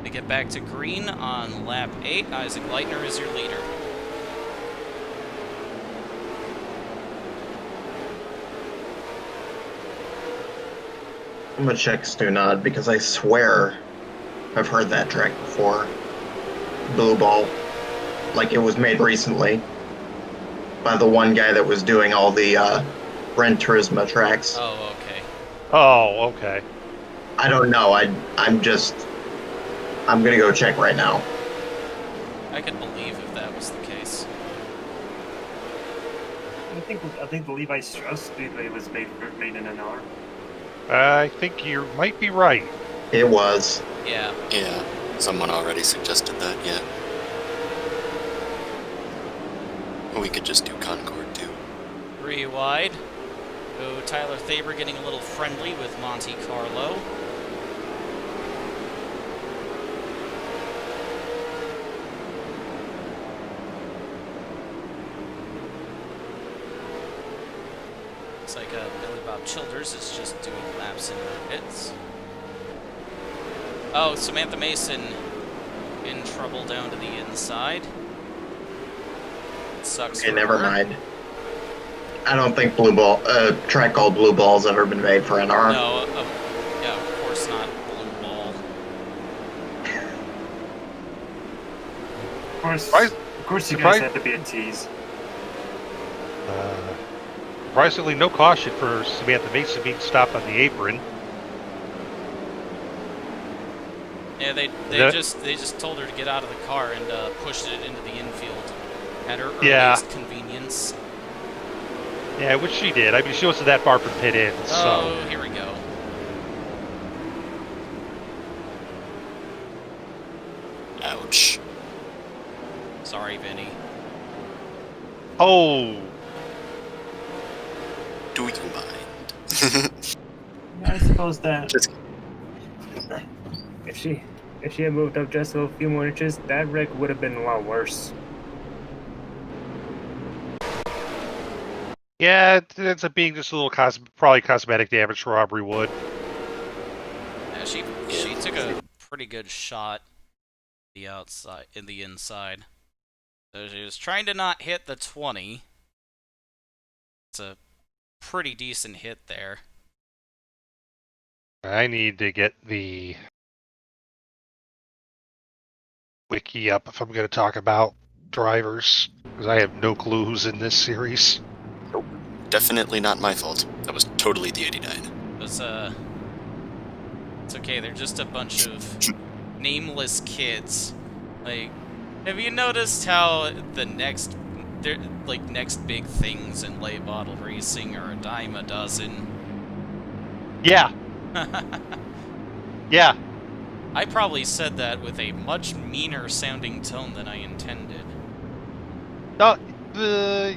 To get back to green on lap 8, Isaac Leitner is your leader. I'm gonna check Stunod because I swear I've heard that track before. Blue Ball. Like it was made recently by the one guy that was doing all the Gran Turismo tracks. Oh, okay. Oh, okay. I don't know. I'm gonna go check right now. I could believe if that was the case. I think the Levi Strauss Speedway was made in NR. I think you might be right. It was. Yeah. Yeah, someone already suggested that. Yeah. We could just do Concord too. 3 wide. Oh, Tyler Thaber getting a little friendly with Monte Carlo. Looks like Billy Bob Childers is just doing laps in the pits. Oh, Samantha Mason in trouble down to the inside. Sucks Okay, for never her. mind. I don't think Blue Ball, track called Blue Ball's ever been made for NR. No, yeah, of course not Blue Ball. Of course, you guys had to be a tease. Surprisingly, no caution for Samantha Mason being stopped on the apron. Yeah, they just told her to get out of the car and pushed it into the infield at her earliest convenience. Yeah, which she did. I mean, she wasn't that far from pit in, so. Oh, here we go. Ouch. Sorry, Vinny. Oh, Do you mind? I suppose that Just if she had moved up just a few more inches, that wreck would have been a lot worse. yeah, it ends up being just a little probably cosmetic damage for Aubrey Wood. Yeah, she took a pretty good shot the outside in the inside. So she was trying to not hit the 20. It's a pretty decent hit there. I need to get the wiki up if I'm going to talk about drivers, because I have no clue who's in this series. definitely not my fault. That was totally the 89. It was it's okay, they're just a bunch of nameless kids. Like, have you noticed how the next big things in late model racing are a dime a dozen? Yeah, yeah. I probably said that with a much meaner sounding tone than I intended. No,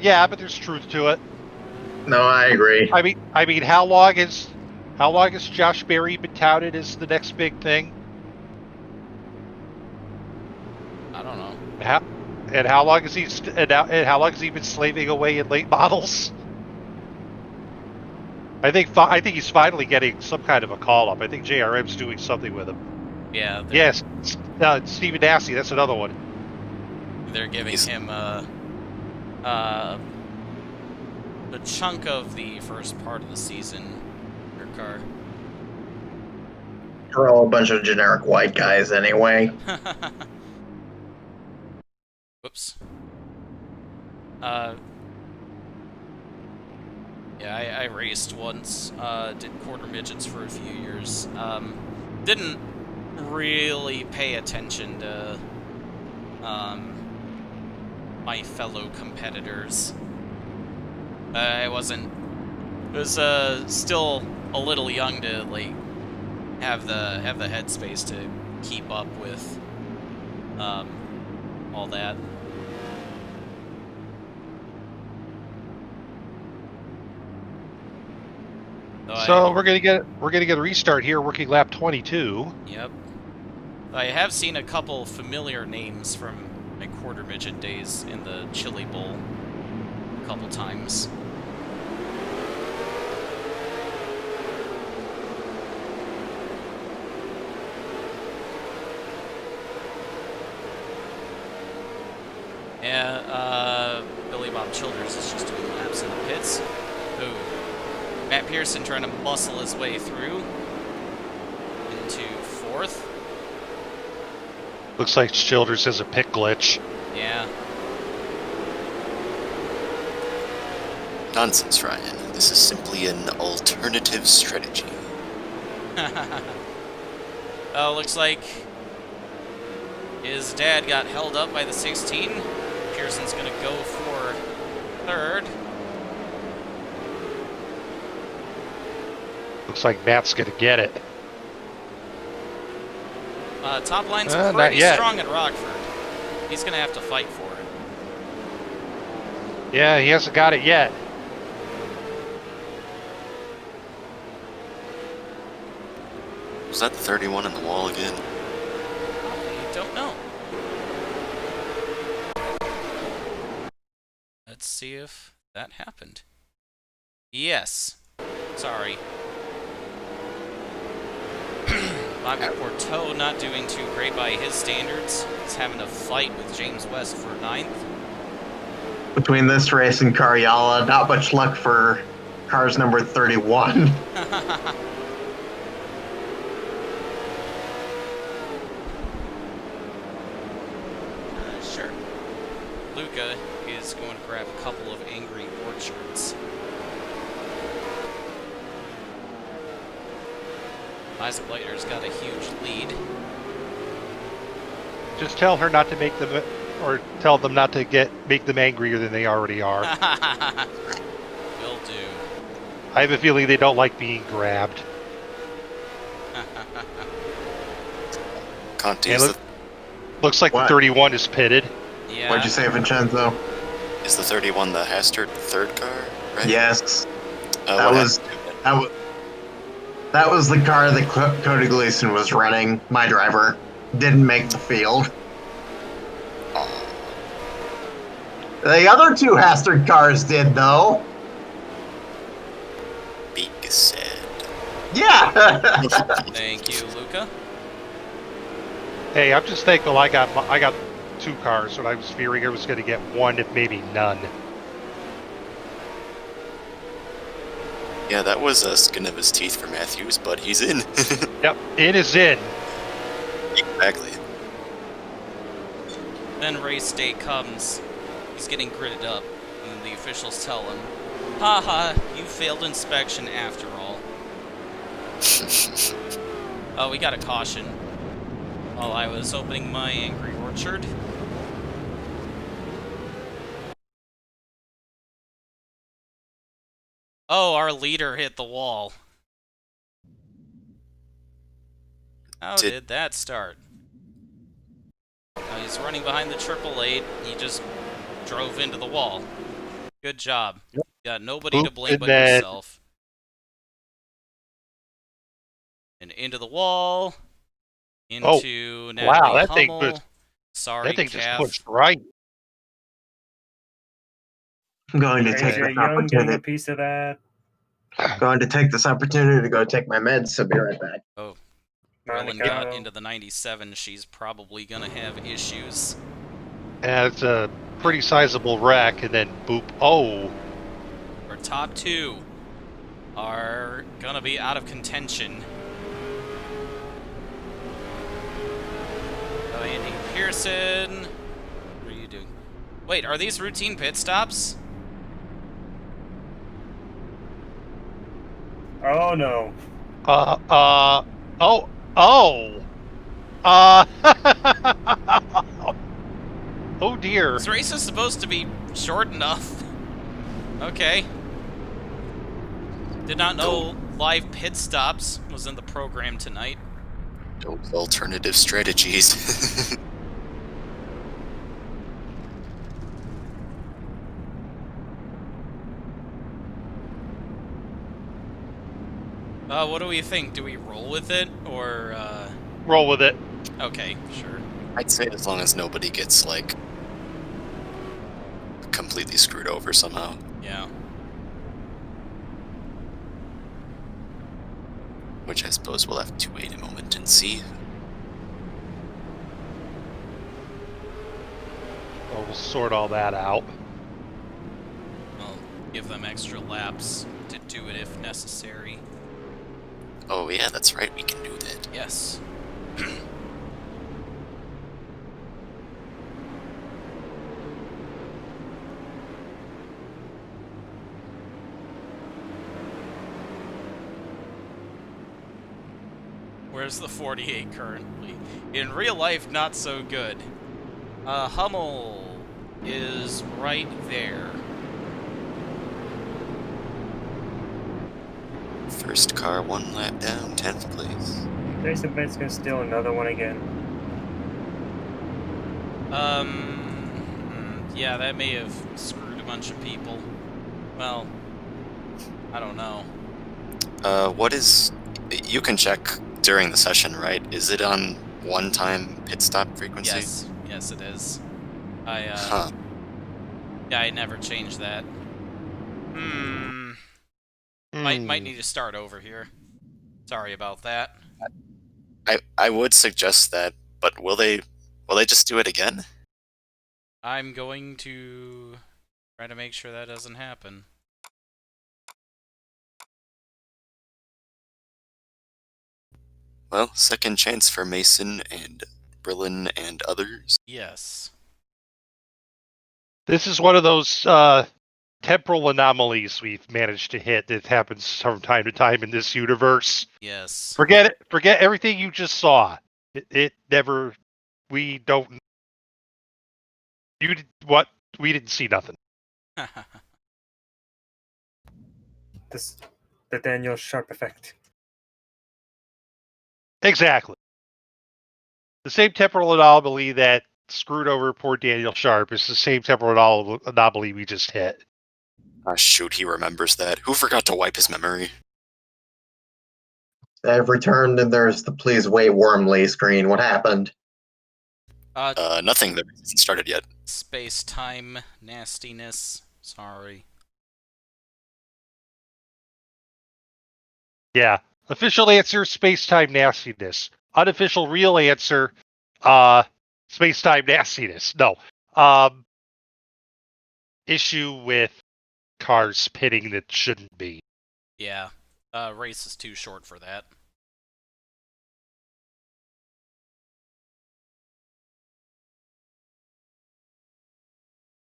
yeah, but there's truth to it. No, I agree. I mean, how long has Josh Berry been touted as the next big thing? I don't know. How long has he been slaving away in late models? I think he's finally getting some kind of a call up. I think JRM's doing something with him. Yeah. Yes, Stephen Nassie. That's another one. They're giving him a chunk of the first part of the season. Your car. They're all a bunch of generic white guys anyway. Whoops. Yeah, I raced once, did quarter midgets for a few years. Didn't really pay attention to, my fellow competitors. I was, still a little young to, like, have the headspace to keep up with, all that. So we're gonna get a restart here, working lap 22. Yep. I have seen a couple familiar names from my quarter midget days in the Chili Bowl a couple times. Yeah, Billy Bob Childers is just doing laps in the pits. Ooh. Matt Pearson trying to muscle his way through into 4th. Looks like Childers has a pit glitch. Yeah. Nonsense, Ryan. This is simply an alternative strategy. Oh, looks like his dad got held up by the 16. Pearson's gonna go for 3rd. Looks like Matt's gonna get it. Top line's not pretty yet. strong at Rockford. He's gonna have to fight for it. Yeah, he hasn't got it yet. Was that the 31 in the wall again? I don't know. Let's see if that happened. Yes. Sorry. Bobby Porteau not doing too great by his standards. He's having a fight with James West for 9th. Between this race and Cariala, not much luck for cars number 31. Sure. Luca is going to grab a couple of angry orchards. Isaac Leitner's got a huge lead. Just tell her not to make them, or tell them not to make them angrier than they already are. Will do. I have a feeling they don't like being grabbed. Conti, And looks like What? the 31 is pitted. Yeah. What'd you say, Vincenzo? is the 31 the Hastert third car, right? Yes. What That was the car that Cody Gleason was running. My driver didn't make the field. happened? The other two Hastert cars did, though. Big sad. Yeah. Thank you, Luca. Hey, I'm just thankful I got 2 cars, when I was fearing I was going to get 1, if maybe none. Yeah, that was a skin of his teeth for Matthews, but he's in. Yep, it is in. Exactly. Then race day comes. He's getting gridded up, and the officials tell him, haha, you failed inspection after all. Oh, we got a caution while I was opening my angry orchard. Oh, our leader hit the wall. How did that start? He's running behind the 888. He just drove into the wall. Good job. Yep. You got nobody to Boop, blame and but then- yourself. And into the wall. Into Natalie wow, that thing Hummel. was- Sorry, That thing just Cav. pushed right. I'm going to take AJ this Young getting a opportunity. piece of that. Going to take this opportunity to go take my meds. So be right back. Oh, Ellen Monaco. got into the 97. She's probably going to have issues. And it's a pretty sizable wreck, and then boop. Oh, Our top 2 are going to be out of contention. Oh, Andy Pearson. What are you doing? Wait, are these routine pit stops? Oh no. Oh. Oh dear. This race is supposed to be short enough. Okay. Did not know live pit stops was in the program tonight. Those alternative strategies. What do we think? Do we roll with it, or, Roll with it. Okay, sure. I'd say as long as nobody gets, like, completely screwed over somehow. Yeah. Which I suppose we'll have to wait a moment and see. Well, we'll sort all that out. I'll give them extra laps to do it if necessary. Oh yeah, that's right, we can do that. Yes. Where's the 48 currently? In real life, not so good. Hummel is right there. First car, 1 lap down, 10th place. Jason Ben's gonna steal another one again. Yeah, that may have screwed a bunch of people. Well, I don't know. What is... You can check during the session, right? Is it on one-time pit stop frequency? Yes, it is. Huh. Yeah, I never changed that. Might need to start over here. Sorry about that. I would suggest that, but will they just do it again? I'm going to try to make sure that doesn't happen. Well, second chance for Mason and Brillin and others. Yes. This is one of those temporal anomalies we've managed to hit that happens from time to time in this universe. Yes. Forget it. Forget everything you just saw. It never. We don't. You did what? We didn't see nothing. The Daniel Sharp effect. Exactly. The same temporal anomaly that screwed over poor Daniel Sharp is the same temporal anomaly we just hit. Ah, shoot, he remembers that. Who forgot to wipe his memory? I've returned and there's the please wait warmly screen. What happened? Nothing. The race hasn't started yet. Space-time nastiness. Sorry. Yeah. Official answer, space-time nastiness. Unofficial real answer, space-time nastiness. No. Issue with cars pitting that shouldn't be. Yeah. Race is too short for that.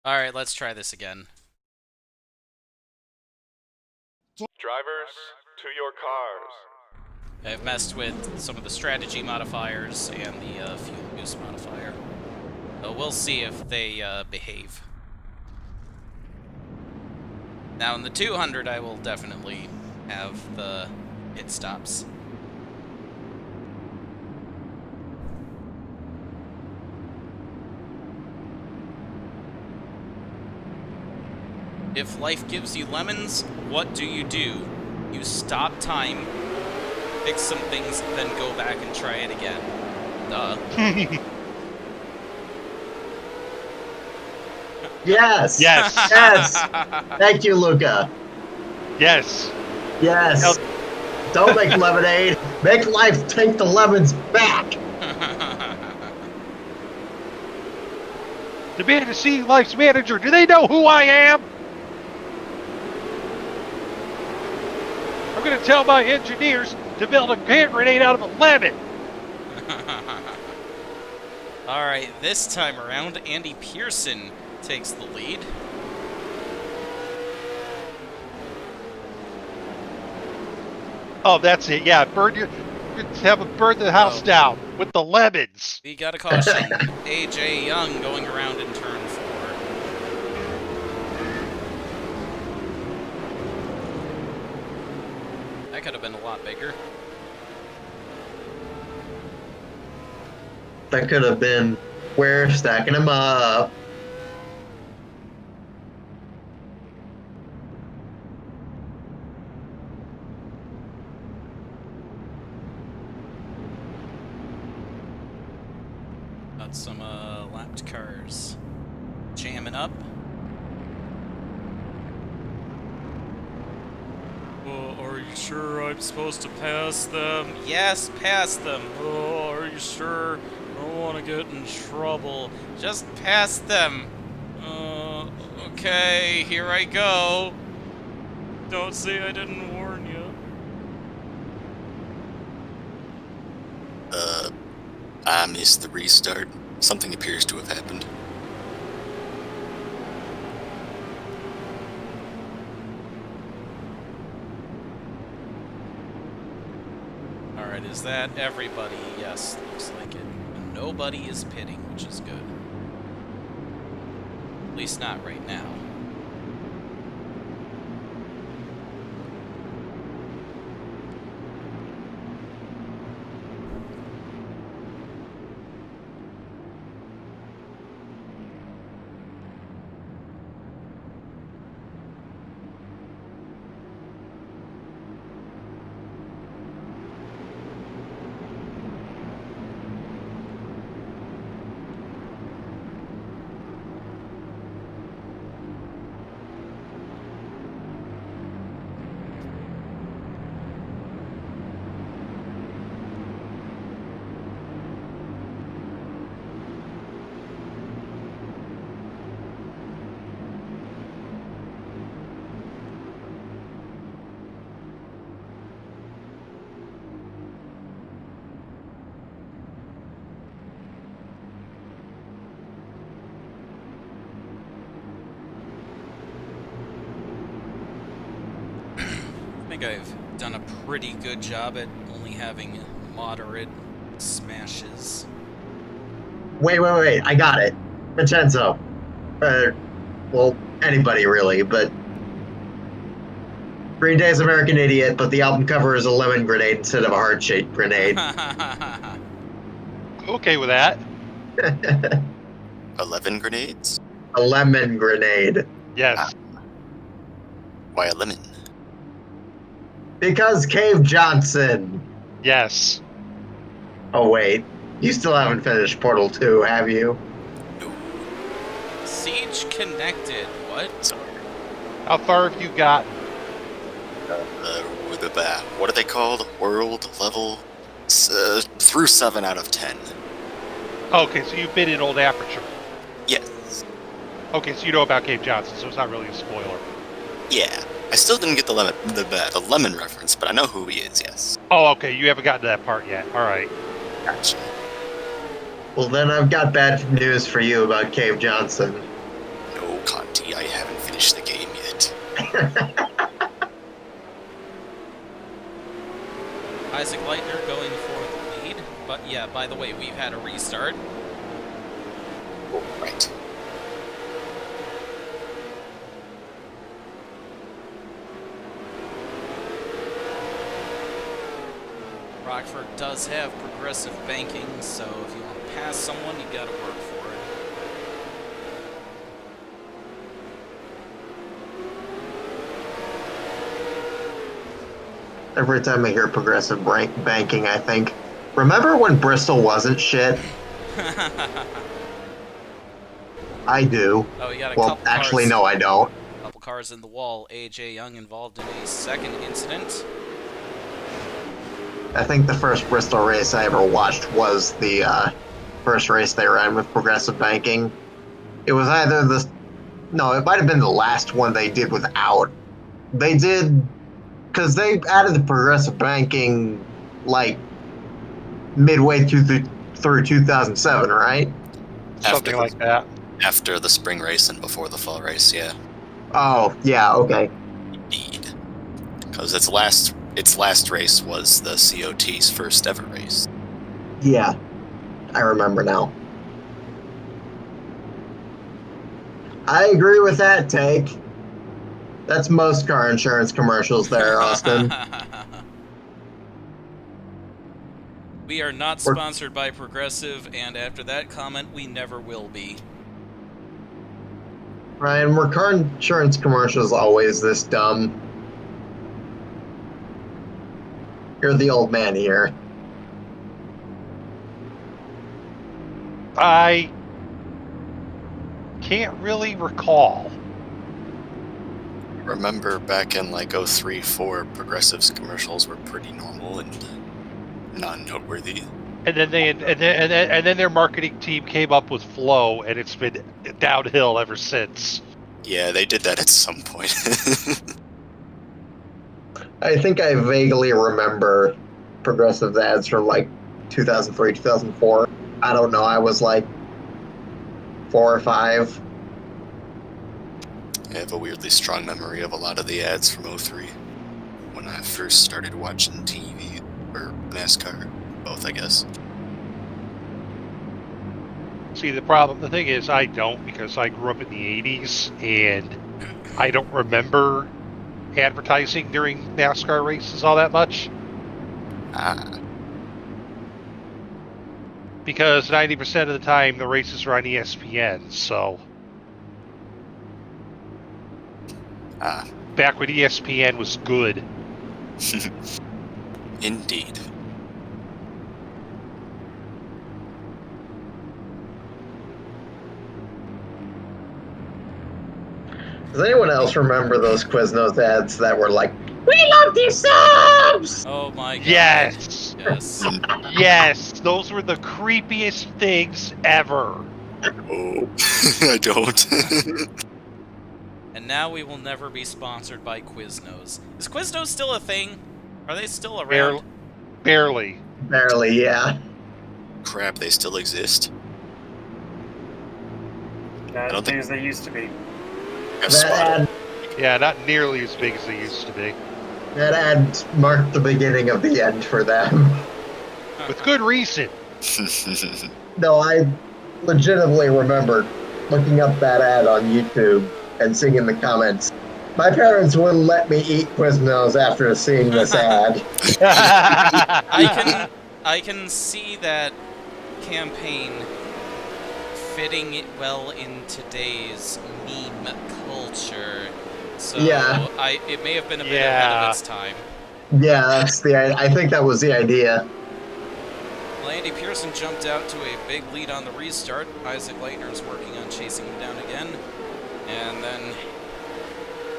Alright, let's try this again. Drivers, to your cars. I've messed with some of the strategy modifiers and the fuel use modifier. So we'll see if they behave. Now in the 200 I will definitely have the pit stops. If life gives you lemons, what do? You stop time, fix some things, then go back and try it again. Duh. Yes. Yes. Yes. Thank you, Luca. Yes. Yes. Don't make lemonade. Make life take the lemons back. Demand to see Life's manager. Do they know who I am? I'm going to tell my engineers to build a hand grenade out of a lemon. Alright, this time around, Andy Pearson takes the lead. Oh, that's it. Yeah, burn the house down with the lemons. We got a caution. AJ Young going around in turn 4. That could have been a lot bigger. That could have been. We're stacking them up. Got some lapped cars jamming up. Are you sure I'm supposed to pass them? Yes, pass them. Oh, are you sure? I don't want to get in trouble. Just pass them. Okay, here I go. Don't say I didn't warn you. I missed the restart. Something appears to have happened. Alright, is that everybody? Yes, looks like it. And nobody is pitting, which is good. At least not right now. I think I've done a pretty good job at only having moderate smashes. Wait. I got it. Vincenzo. Well, anybody really, but Green Day's American Idiot, but the album cover is a lemon grenade instead of a heart-shaped grenade. Okay with that. 11 grenades? A lemon grenade. Yes. Why a lemon? Because Cave Johnson. Yes. Oh, wait. You still haven't finished Portal 2, have you? No. Siege connected. What? Sorry. How far have you gotten? What are they called? World level? Through 7 out of 10. Okay, so you've been in Old Aperture. Yes. Okay, so you know about Cave Johnson, so it's not really a spoiler. Yeah. I still didn't get the lemon reference, but I know who he is, yes. Oh, okay, you haven't gotten to that part yet. Alright. Gotcha. Well, then I've got bad news for you about Cave Johnson. No, Conti, I haven't finished the game yet. Isaac Leitner going for the lead. But yeah, by the way, we've had a restart. Oh, right. Rockford does have progressive banking, so if you want to pass someone, you gotta work for it. Every time I hear progressive banking, I think, remember when Bristol wasn't shit? I do. Oh, you got a Well, couple actually, cars. no, I don't. Couple cars in the wall. AJ Young involved in a second incident. I think the first Bristol race I ever watched was the first race they ran with progressive banking. It was either no, it might have been the last one they did without. They did, because they added the progressive banking like midway through 2007, right? Something like that. After the spring race and before the fall race, yeah. Oh, yeah, okay. Indeed. Because its last race was the COT's first ever race. Yeah, I remember now. I agree with that take. That's most car insurance commercials there, Austin. We are not sponsored by Progressive, and after that comment, we never will be. Ryan, were car insurance commercials always this dumb? You're the old man here. I can't really recall. Remember back in like 03, 04, Progressive's commercials were pretty normal and not noteworthy. And then their marketing team came up with Flow, and it's been downhill ever since. Yeah, they did that at some point. I think I vaguely remember Progressive ads from like 2003, 2004. I don't know, I was like 4 or 5. I have a weirdly strong memory of a lot of the ads from 03 when I first started watching TV, or NASCAR, both I guess. See, the thing is, I don't, because I grew up in the 80s, and I don't remember advertising during NASCAR races all that much. Ah, Because 90% of the time, the races are on ESPN, so... Back when ESPN was good. indeed. Does anyone else remember those Quiznos ads that were like, "We love these subs"? Oh my god. Yes! Yes. Yes! Those were the creepiest things ever! Oh, I don't. And now we will never be sponsored by Quiznos. Is Quiznos still a thing? Are they still around? Barely. Barely, yeah. Crap, they still exist. Not don't as big think- as they used to be. I've That spotted. ad, Yeah, not nearly as big as they used to be. that ad marked the beginning of the end for them. With good reason. No, I legitimately remember looking up that ad on YouTube and seeing in the comments, "My parents wouldn't let me eat Quiznos after seeing this ad." I can see that campaign fitting it well in today's meme culture. So Yeah. it may have been a bit ahead of its time. Yeah, I think that was the idea. Well, Andy Pearson jumped out to a big lead on the restart. Isaac Leitner's working on chasing him down again. And then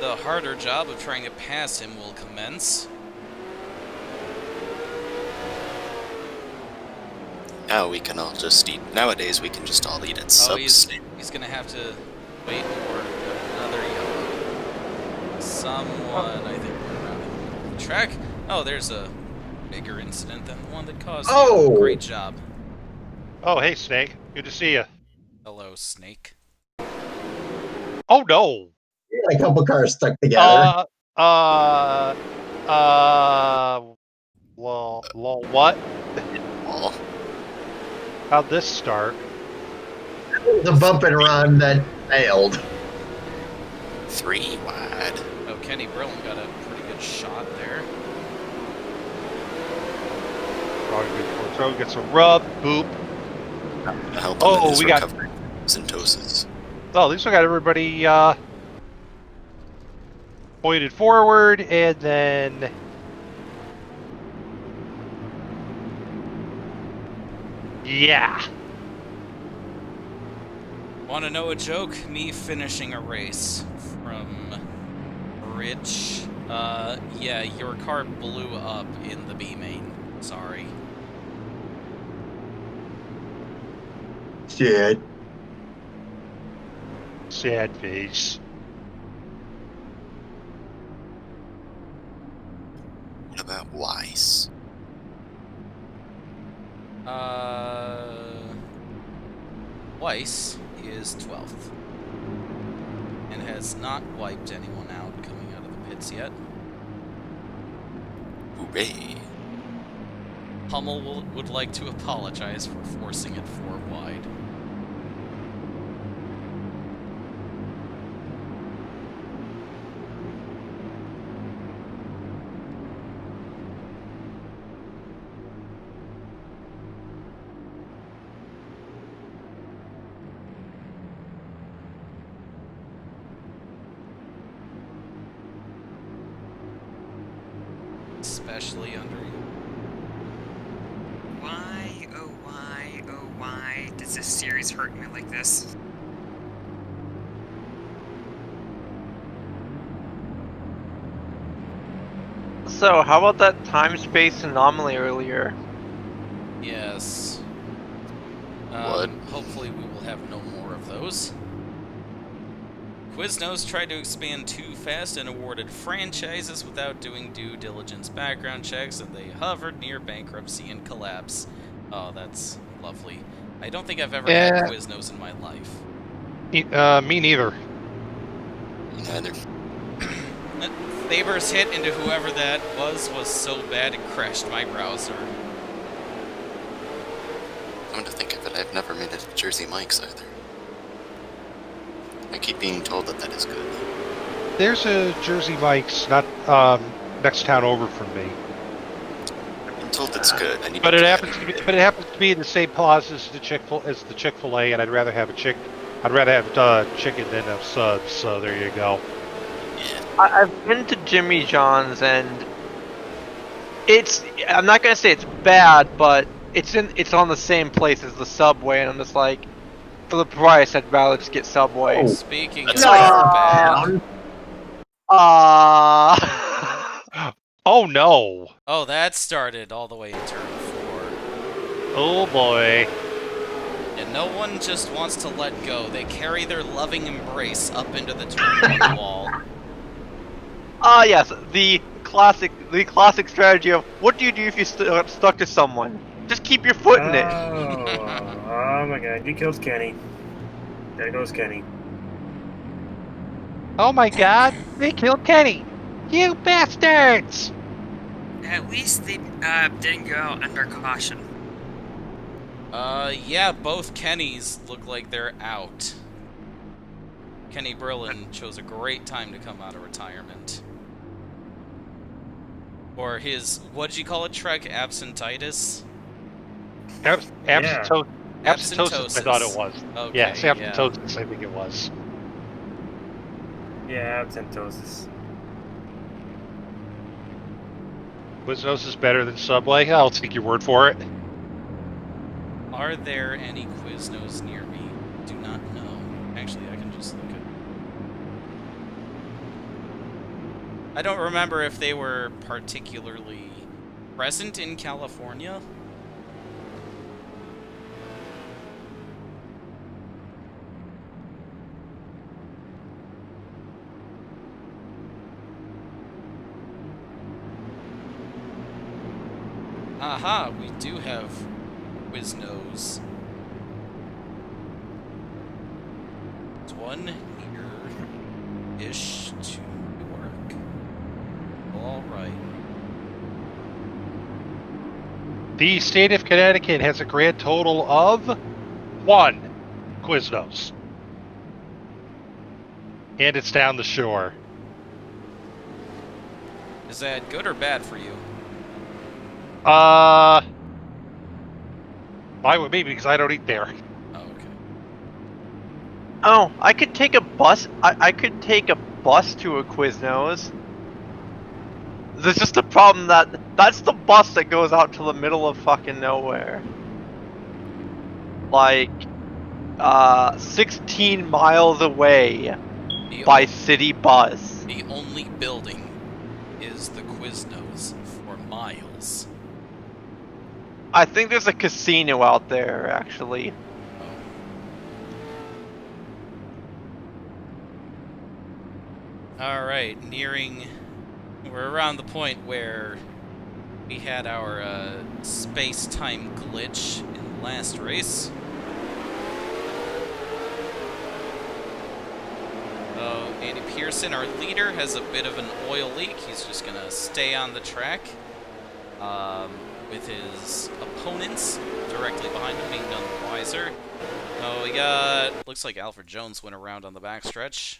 the harder job of trying to pass him will commence. Now we can all just eat. Nowadays we can just all eat at Oh, subs. he's gonna have to wait for another yellow. Someone, I think, went around the track. Oh, there's a bigger incident than the one that caused Oh! you. Great job. Oh, hey, Snake. Good to see you. Hello, Snake. Oh, no. We had a couple cars stuck together. What? All. How'd this start? The bump and run that failed. 3 wide. Oh, Kenny Brillen got a pretty good shot there. So gets a rub, boop. To help him Oh, in his we got- recovery. Syntoses. Oh, at least we got everybody pointed forward, and then yeah. Want to know a joke? Me finishing a race from Rich. Yeah, your car blew up in the B main. Sorry. Shit. Sad face. What about Weiss? Weiss is 12th. And has not wiped anyone out coming out of the pits yet. Hooray. Hummel would like to apologize for forcing it 4 wide. Especially under you. Why does this series hurt me like this? So, how about that time-space anomaly earlier? Yes. What? Hopefully we will have no more of those. Quiznos tried to expand too fast and awarded franchises without doing due diligence background checks, and they hovered near bankruptcy and collapse. Oh, that's lovely. I don't think I've ever had Quiznos in my life. Me neither. Neither. Faber's hit into whoever that was so bad it crashed my browser. Come to think of it, I've never made it to Jersey Mike's either. I keep being told that that is good. There's a Jersey Mike's not next town over from me. I'm told it's good. I need But to it try happens to be in the same plaza as the Chick-fil-A, and I'd rather have chicken than a sub. So there you go. Yeah. I've been to Jimmy John's, and I'm not gonna say it's bad, but it's on the same place as the Subway, and I'm just like, for the price, I'd rather just get Subway. Oh. Speaking of That's bad... Oh no! Oh, that started all the way in turn 4. Oh boy! And no one just wants to let go. They carry their loving embrace up into the turn 1 wall. Yes, the classic strategy of what do you do if you stuck to someone? Just keep your foot in it. Oh my god, you killed Kenny. There goes Kenny. Oh my god! They killed Kenny! You bastards! At least they didn't go out under caution. Yeah, both Kennys look like they're out. Kenny Brillin chose a great time to come out of retirement. Or his, what'd you call it, Trek? Absentitis? Absentiosis, I thought it was. Okay, Yes, absentosis, I think it was. Yeah, absentosis. Quiznos is better than Subway? I'll take your word for it. Are there any Quiznos near me? Do not know. Actually, I can just look at... I don't remember if they were particularly present in California. Aha, we do have Quiznos. There's one near-ish to Newark. Alright. The state of Connecticut has a grand total of 1 Quiznos. And it's down the shore. Is that good or bad for you? Why would me? Because I don't eat there. Oh, okay. Oh, I could take a bus. I could take a bus to a Quiznos. There's just a problem that's the bus that goes out to the middle of fucking nowhere. Like, 16 miles away by city bus. The only building is the Quiznos for miles. I think there's a casino out there, actually. Alright, we're around the point where we had our space-time glitch in the last race. Andy Pearson, our leader, has a bit of an oil leak. He's just going to stay on the track with his opponents directly behind him, being none the wiser. Oh, we got... looks like Alfred Jones went around on the backstretch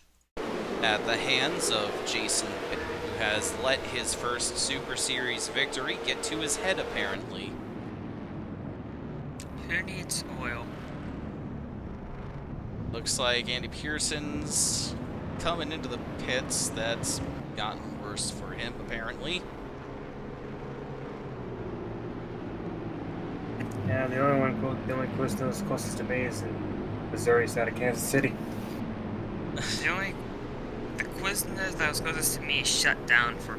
at the hands of Jason, who has let his first Super Series victory get to his head, apparently. Who needs oil? Looks like Andy Pearson's coming into the pits. That's gotten worse for him, apparently. Yeah, the only Quiznos closest to me is in Missouri, side of Kansas City. The Quiznos that was closest to me shut down for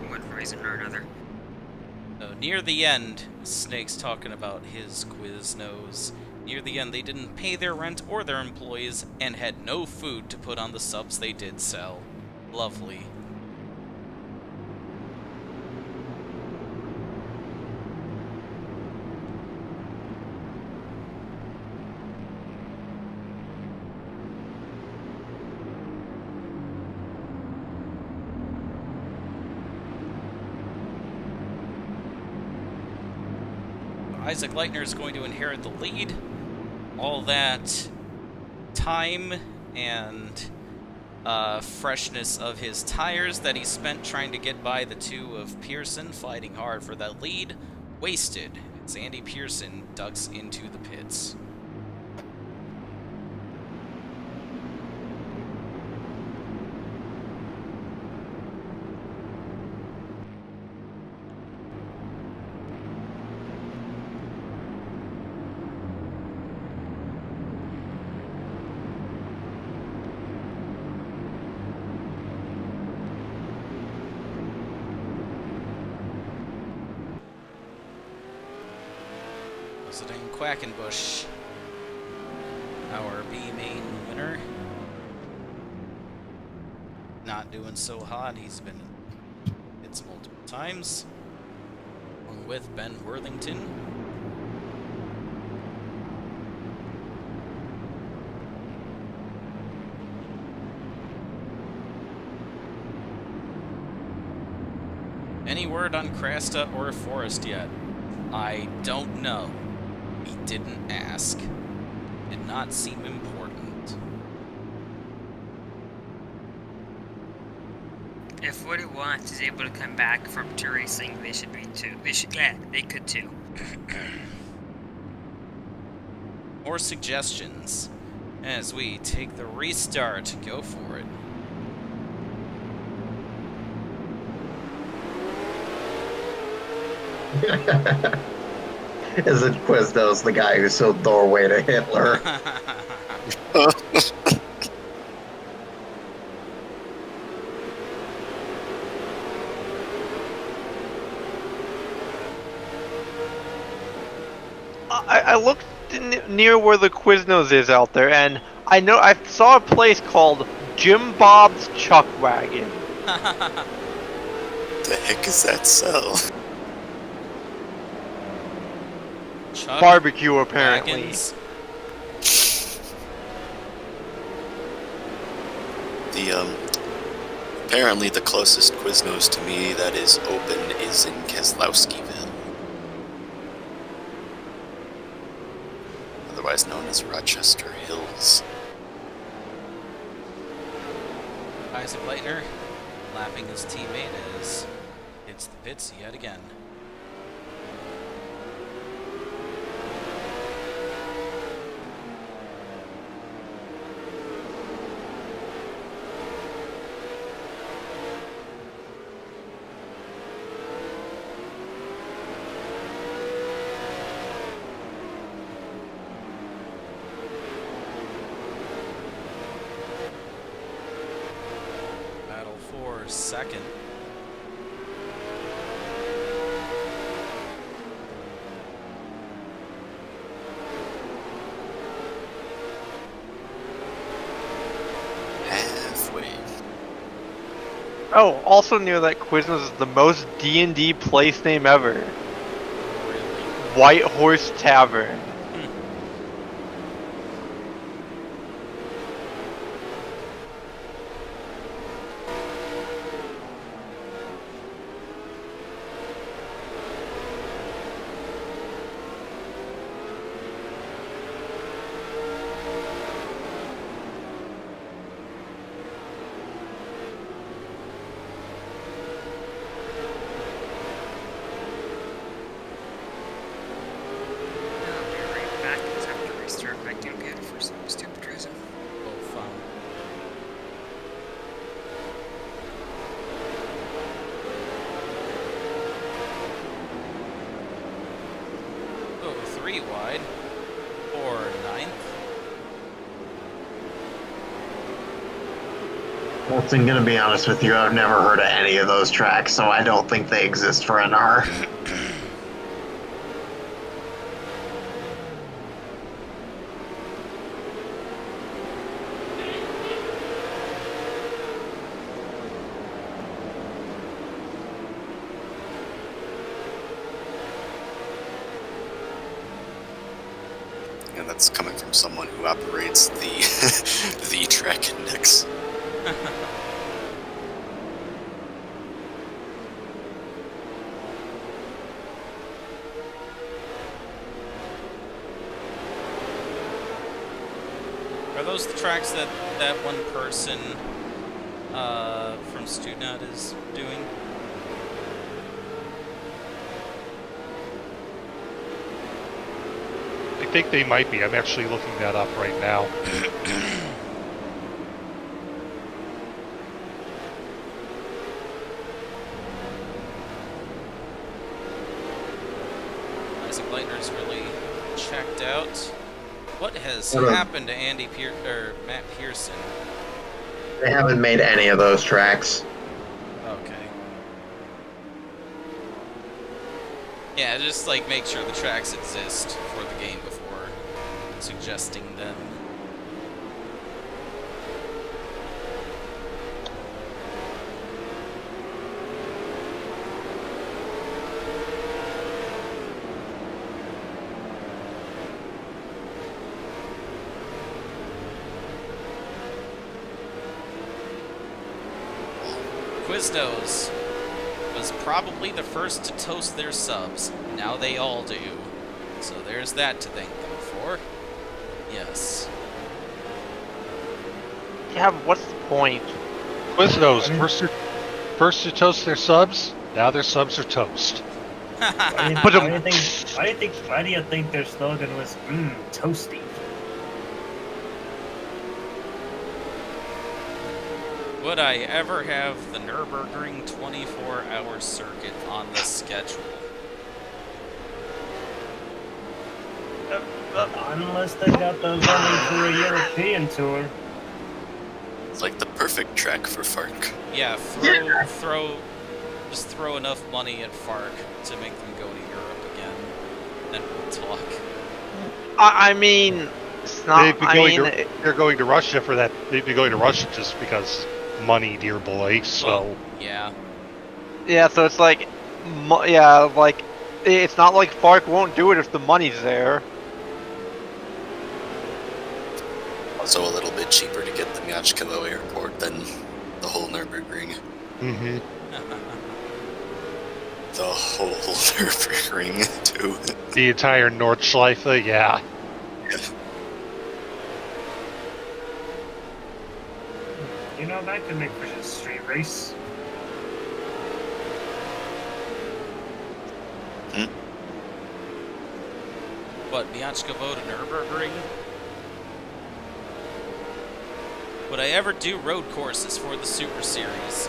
one reason or another. Near the end, Snake's talking about his Quiznos. Near the end, they didn't pay their rent or their employees and had no food to put on the subs they did sell. Lovely. Isaac Leitner is going to inherit the lead. All that time and freshness of his tires that he spent trying to get by the two of Pearson, fighting hard for that lead, wasted as Andy Pearson ducks into the pits. President Quackenbush, our B main winner. Not doing so hot. He's been in hits multiple times, along with Ben Worthington. Any word on Crasta or Forrest yet? I don't know. He didn't ask. Did not seem important. If what he wants is able to come back from 2 racing, they should be too. They could too. More suggestions as we take the restart. Go for it. Isn't Quiznos the guy who sold doorway to Hitler? I looked near where the Quiznos is out there, and I saw a place called Jim Bob's Chuck Wagon. The heck is that sell? Chuck Barbecue, apparently. Wagons. Apparently the closest Quiznos to me that is open is in Keselowskiville, otherwise known as Rochester Hills. Isaac Leitner lapping his teammate as hits the pits yet again. Battle for second. Halfway. Oh, also near that Quiznos is the most D&D place name ever. White Horse Tavern. pretty wide. Or 9th. Well, I'm gonna be honest with you, I've never heard of any of those tracks, so I don't think they exist for NR. And that's coming from someone who operates the the track index. Are those the tracks that that one person from StudNut is doing? I think they might be. I'm actually looking that up right now. Isaac Leitner's really checked out. What has Hold on. happened to Matt Pearson? They haven't made any of those tracks. Okay. Yeah, just like make sure the tracks exist for the game before suggesting them. Quiznos was probably the first to toast their subs. Now they all do. So there's that to thank them for. Yes. Yeah, but what's the point? Quiznos, I mean- first to toast their subs, now their subs are toast. Why do you think their slogan was toasty? Would I ever have the Nürburgring 24-hour circuit on the schedule? Unless they got those only for a European tour. It's like the perfect track for FARC. Yeah, just throw enough money at FARC to make them go to Europe again. Then we'll talk. I mean, it's not. They'd be going they're going to Russia for that. They'd be going to Russia just because money, dear boy. So Yeah. yeah, so it's like, yeah, like it's not like FARC won't do it if the money's there. Also a little bit cheaper to get the Myachkovo airport than the whole Nürburgring. mm-hmm. The whole Nürburgring, too. The entire Nordschleife, yeah. You know, that could make for a street race. What, Myachkovo to Nürburgring? Would I ever do road courses for the Super Series?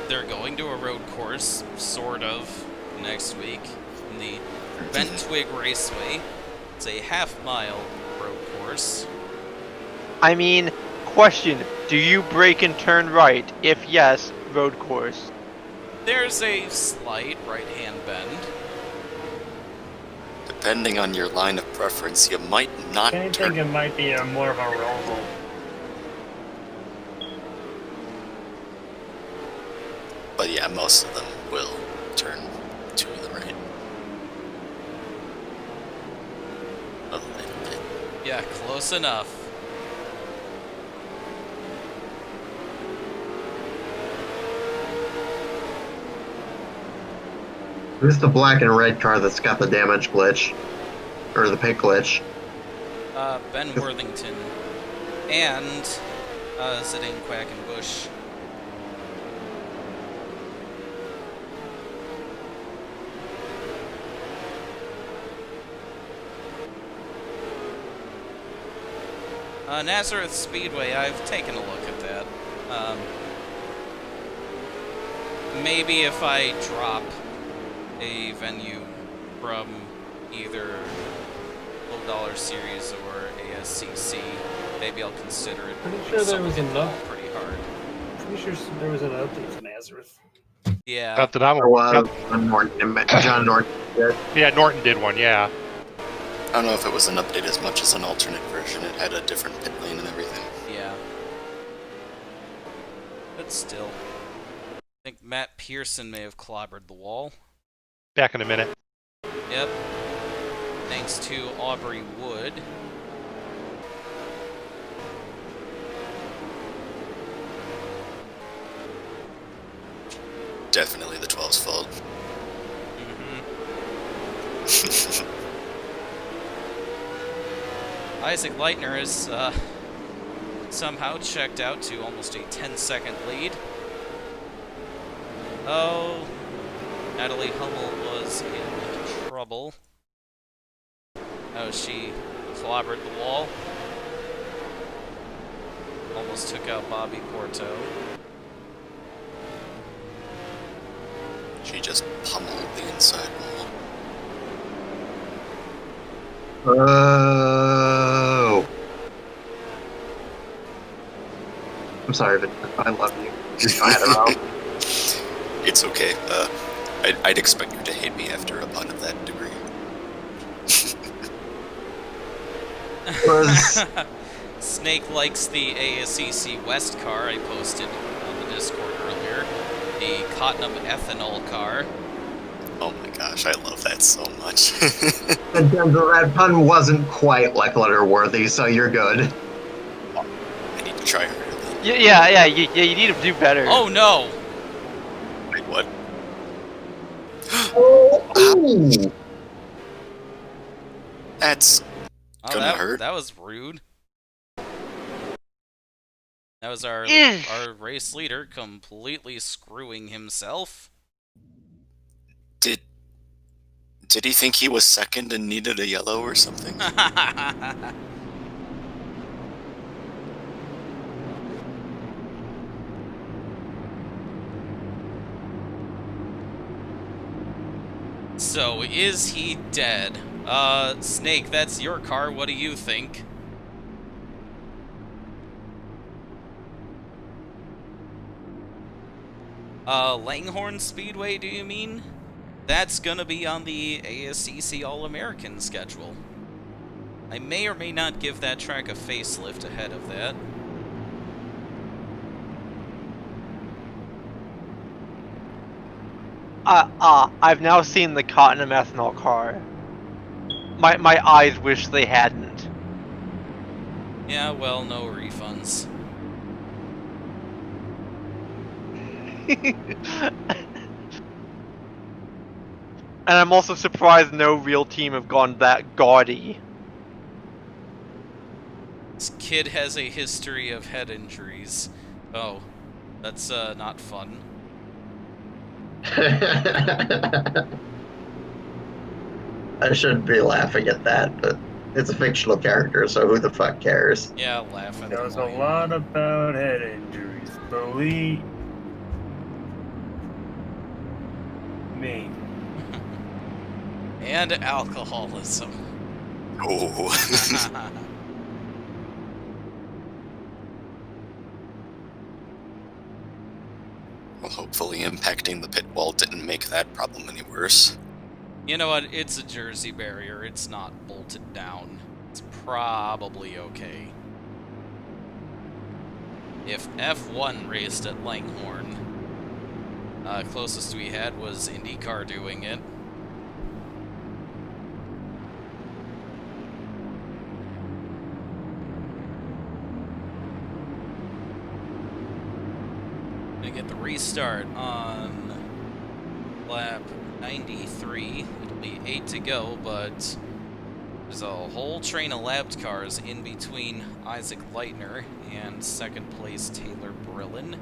They're going to a road course, sort of, next week in the Bent Twig Raceway. It's a half-mile road course. I mean, question: do you brake and turn right? If yes, road course. There's a slight right-hand bend. Depending on your line of preference, you might not I think turn. it might be more of a roll. But yeah, most of them will turn to the right. A little bit. Yeah, close enough. Who's the black and red car that's got the damage glitch? Or the pit glitch? Ben Worthington. And, Zidane Quackenbush. Nazareth Speedway, I've taken a look at that. Maybe if I drop a venue from either low dollar series or ASCC, maybe I'll consider it. Pretty sure there was enough. Pretty hard. Pretty sure there was an update to Nazareth. Yeah. Not that I'm There was John Norton did. Yeah, Norton did one, yeah. I don't know if it was an update as much as an alternate version. It had a different pit lane and everything. Yeah. But still. I think Matt Pearson may have clobbered the wall. Back in a minute. Yep. Thanks to Aubrey Wood. Definitely the 12's fault. Isaac Leitner is somehow checked out to almost a 10-second lead. Oh, Natalie Hummel was in trouble. Oh, she clobbered the wall. Almost took out Bobby Porto. She just pummeled the inside wall. Oh. I'm sorry, but I love you. I don't know. It's okay. I'd expect her to hate me after a pun of that degree. Snake likes the ASCC West car I posted on the Discord earlier. The Cottenham ethanol car. Oh my gosh, I love that so much. And that pun wasn't quite like letter worthy, so you're good. I need to try harder then. Yeah, you need to do better. Oh no! Wait, what? Oh! That's Oh, gonna hurt. that was rude. That was our race leader completely screwing himself. Did he think he was second and needed a yellow or something? So, is he dead? Snake, that's your car. What do you think? Langhorne Speedway, do you mean? That's gonna be on the ASCC All-American schedule. I may or may not give that track a facelift ahead of that. I've now seen the Cottenham ethanol car. My eyes wish they hadn't. Yeah, well, no refunds. And I'm also surprised no real team have gone that gaudy. This kid has a history of head injuries. Oh, that's not fun. I shouldn't be laughing at that, but it's a fictional character, so who the fuck cares? Yeah, laugh at There it. was a lot about head injuries. Believe me. And alcoholism. Oh. Well, hopefully impacting the pit wall didn't make that problem any worse. You know what? It's a Jersey barrier. It's not bolted down. It's probably okay. If F1 raced at Langhorne, closest we had was IndyCar doing it. Gonna get the restart on lap 93. It'll be 8 to go, but there's a whole train of lapped cars in between Isaac Leitner and second place Taylor Brillin.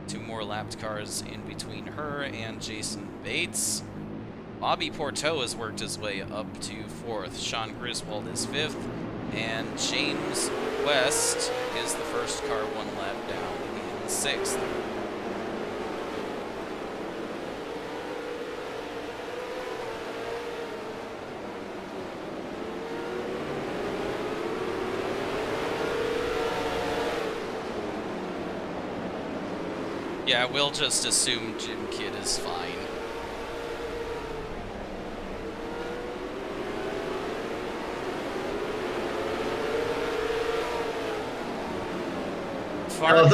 2 more lapped cars in between her and Jason Bates. Bobby Porto has worked his way up to 4th. Sean Griswold is 5th. And James West is the first car 1 lap down in 6th. Yeah, we'll just assume Jim Kidd is fine. Well, if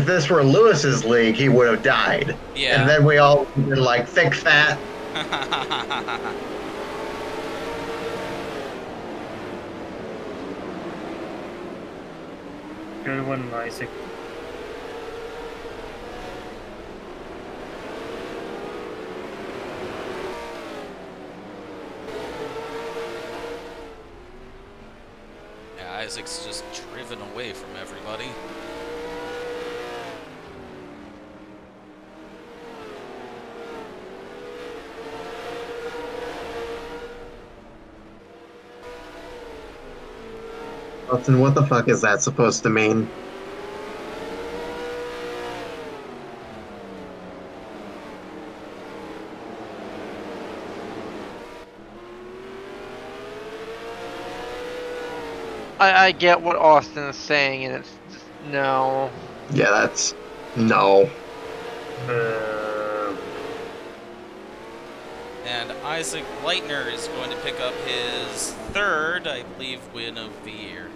this were Lewis's league, he would have died. Yeah. And then we all would have been like, fix that. Good one, Isaac. Yeah, Isaac's just driven away from everybody. Austin, what the fuck is that supposed to mean? I get what Austin is saying, and it's just no. Yeah, that's no. And Isaac Leitner is going to pick up his third, I believe, win of the year.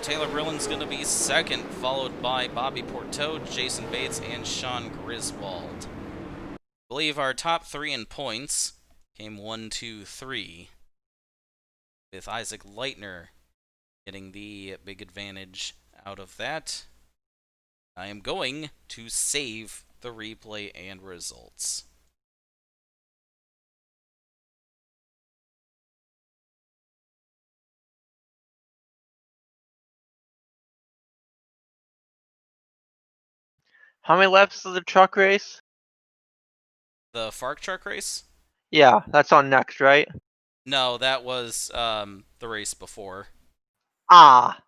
Taylor Brillin's going to be second, followed by Bobby Porteau, Jason Bates, and Sean Griswold. I believe our top three in points came 1, 2, 3, with Isaac Leitner getting the big advantage out of that. I am going to save the replay and results. How many laps of the truck race? The FARC truck race? Yeah, that's on next, right? No, that was the race before. Ah.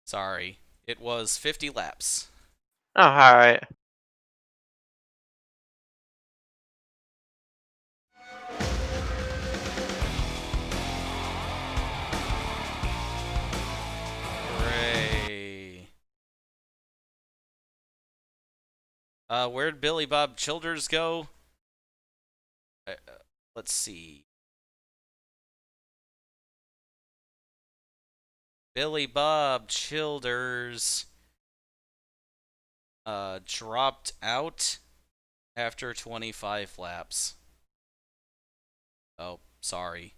Sorry. It was 50 laps. Oh, alright. Hooray. Where'd Billy Bob Childers go? Let's see. Billy Bob Childers dropped out after 25 laps. Oh, sorry.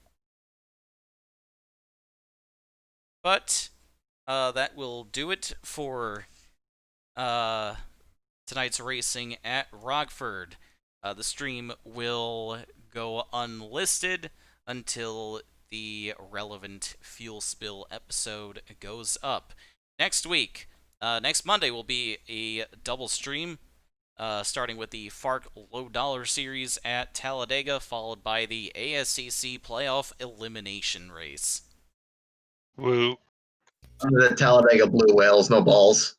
But that will do it for tonight's racing at Rockford. The stream will go unlisted until the relevant fuel spill episode goes up. Next week, next Monday will be a double stream, starting with the FARC Low Dollar Series at Talladega, followed by the ASCC Playoff Elimination Race. Woo. The Talladega Blue Whales, no balls.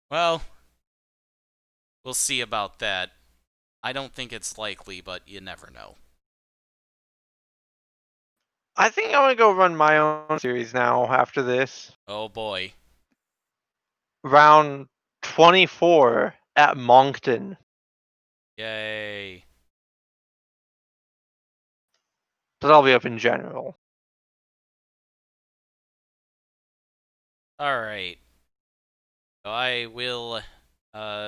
Well, we'll see about that. I don't think it's likely, but you never know. I think I'm gonna go run my own series now after this. Oh boy. Round 24 at Moncton. Yay. But I'll be up in general. Alright. So I will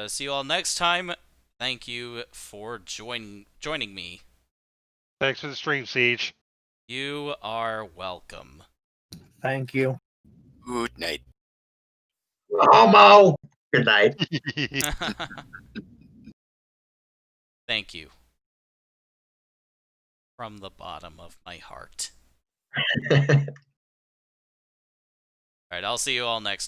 see you all next time. Thank you for joining me. Thanks for the stream, Siege. You are welcome. Thank you. Good night. Homo! Good night. Thank you. From the bottom of my heart. Alright, I'll see you all next time.